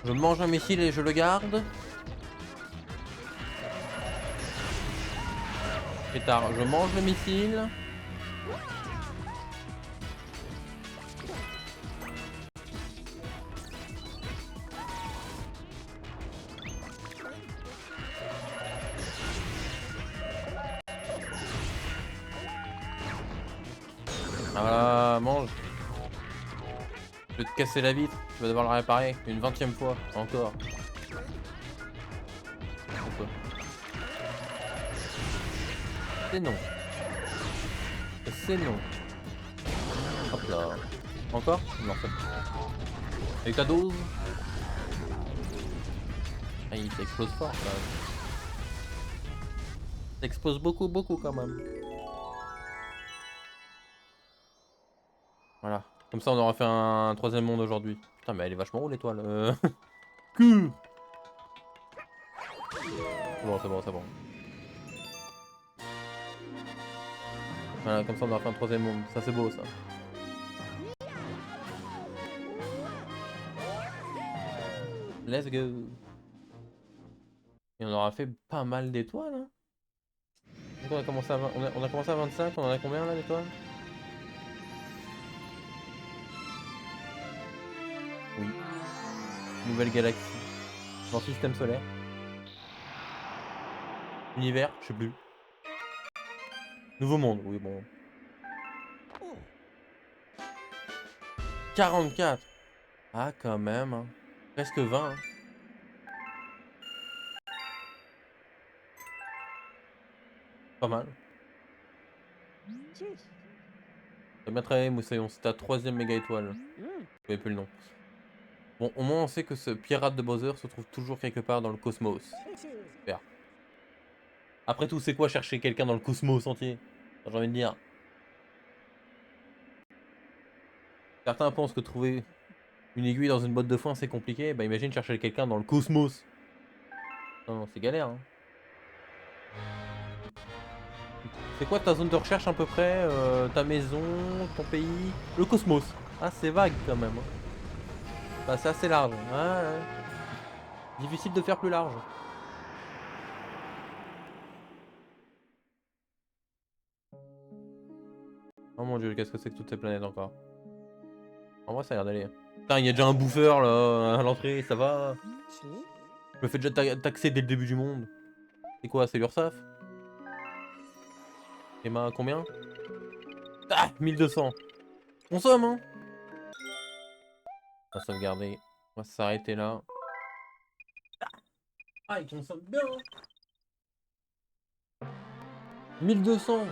Je mange un missile et je le garde. Pétard, je mange le missile. Ah, mange. Je vais te casser la vitre, tu vas devoir la réparer une 20e fois, encore. C'est non. C'est non. Hop là. Encore? Non, c'est bon. Avec ta dose? Ah, il t'explose fort, ça. T'explose beaucoup, beaucoup quand même. Voilà. Comme ça, on aura fait un 3ème monde aujourd'hui. Putain, mais elle est vachement haut l'étoile. Que C'est bon, c'est bon, c'est bon. Voilà, comme ça, on aura fait un 3ème monde. Ça, c'est beau, ça. Let's go. Et on aura fait pas mal d'étoiles, hein. Donc on a commencé à on a commencé à 25, on en a combien là d'étoiles? Oui. Nouvelle galaxie. Dans le système solaire. Univers, je sais plus. Nouveau monde, oui bon. 44. Ah quand même, hein. Presque 20. Hein. Pas mal. T'as bien travaillé Moussaillon, c'est ta 3ème méga étoile. Je savais plus le nom. Bon, au moins on sait que ce pirate de Bowser se trouve toujours quelque part dans le cosmos. Super. Après tout, c'est quoi chercher quelqu'un dans le cosmos entier? J'ai envie de dire. Certains pensent que trouver une aiguille dans une botte de foin c'est compliqué. Bah imagine chercher quelqu'un dans le cosmos. Non, non, c'est galère. Hein. C'est quoi ta zone de recherche à peu près? Ta maison, ton pays? Le cosmos. Ah, c'est vague quand même. Hein. Bah, c'est assez large. Ouais, ouais. Difficile de faire plus large. Oh mon dieu, qu'est-ce que c'est que toutes ces planètes encore? En vrai, ça a l'air d'aller. Putain, il y a déjà un bouffeur là à l'entrée, ça va? Je me fais déjà taxer dès le début du monde. C'est quoi, c'est l'URSSAF? Emma, combien? Ah, 1200. On somme, hein? On va sauvegarder. On va s'arrêter là. Ah, il consomme bien, hein? 1200.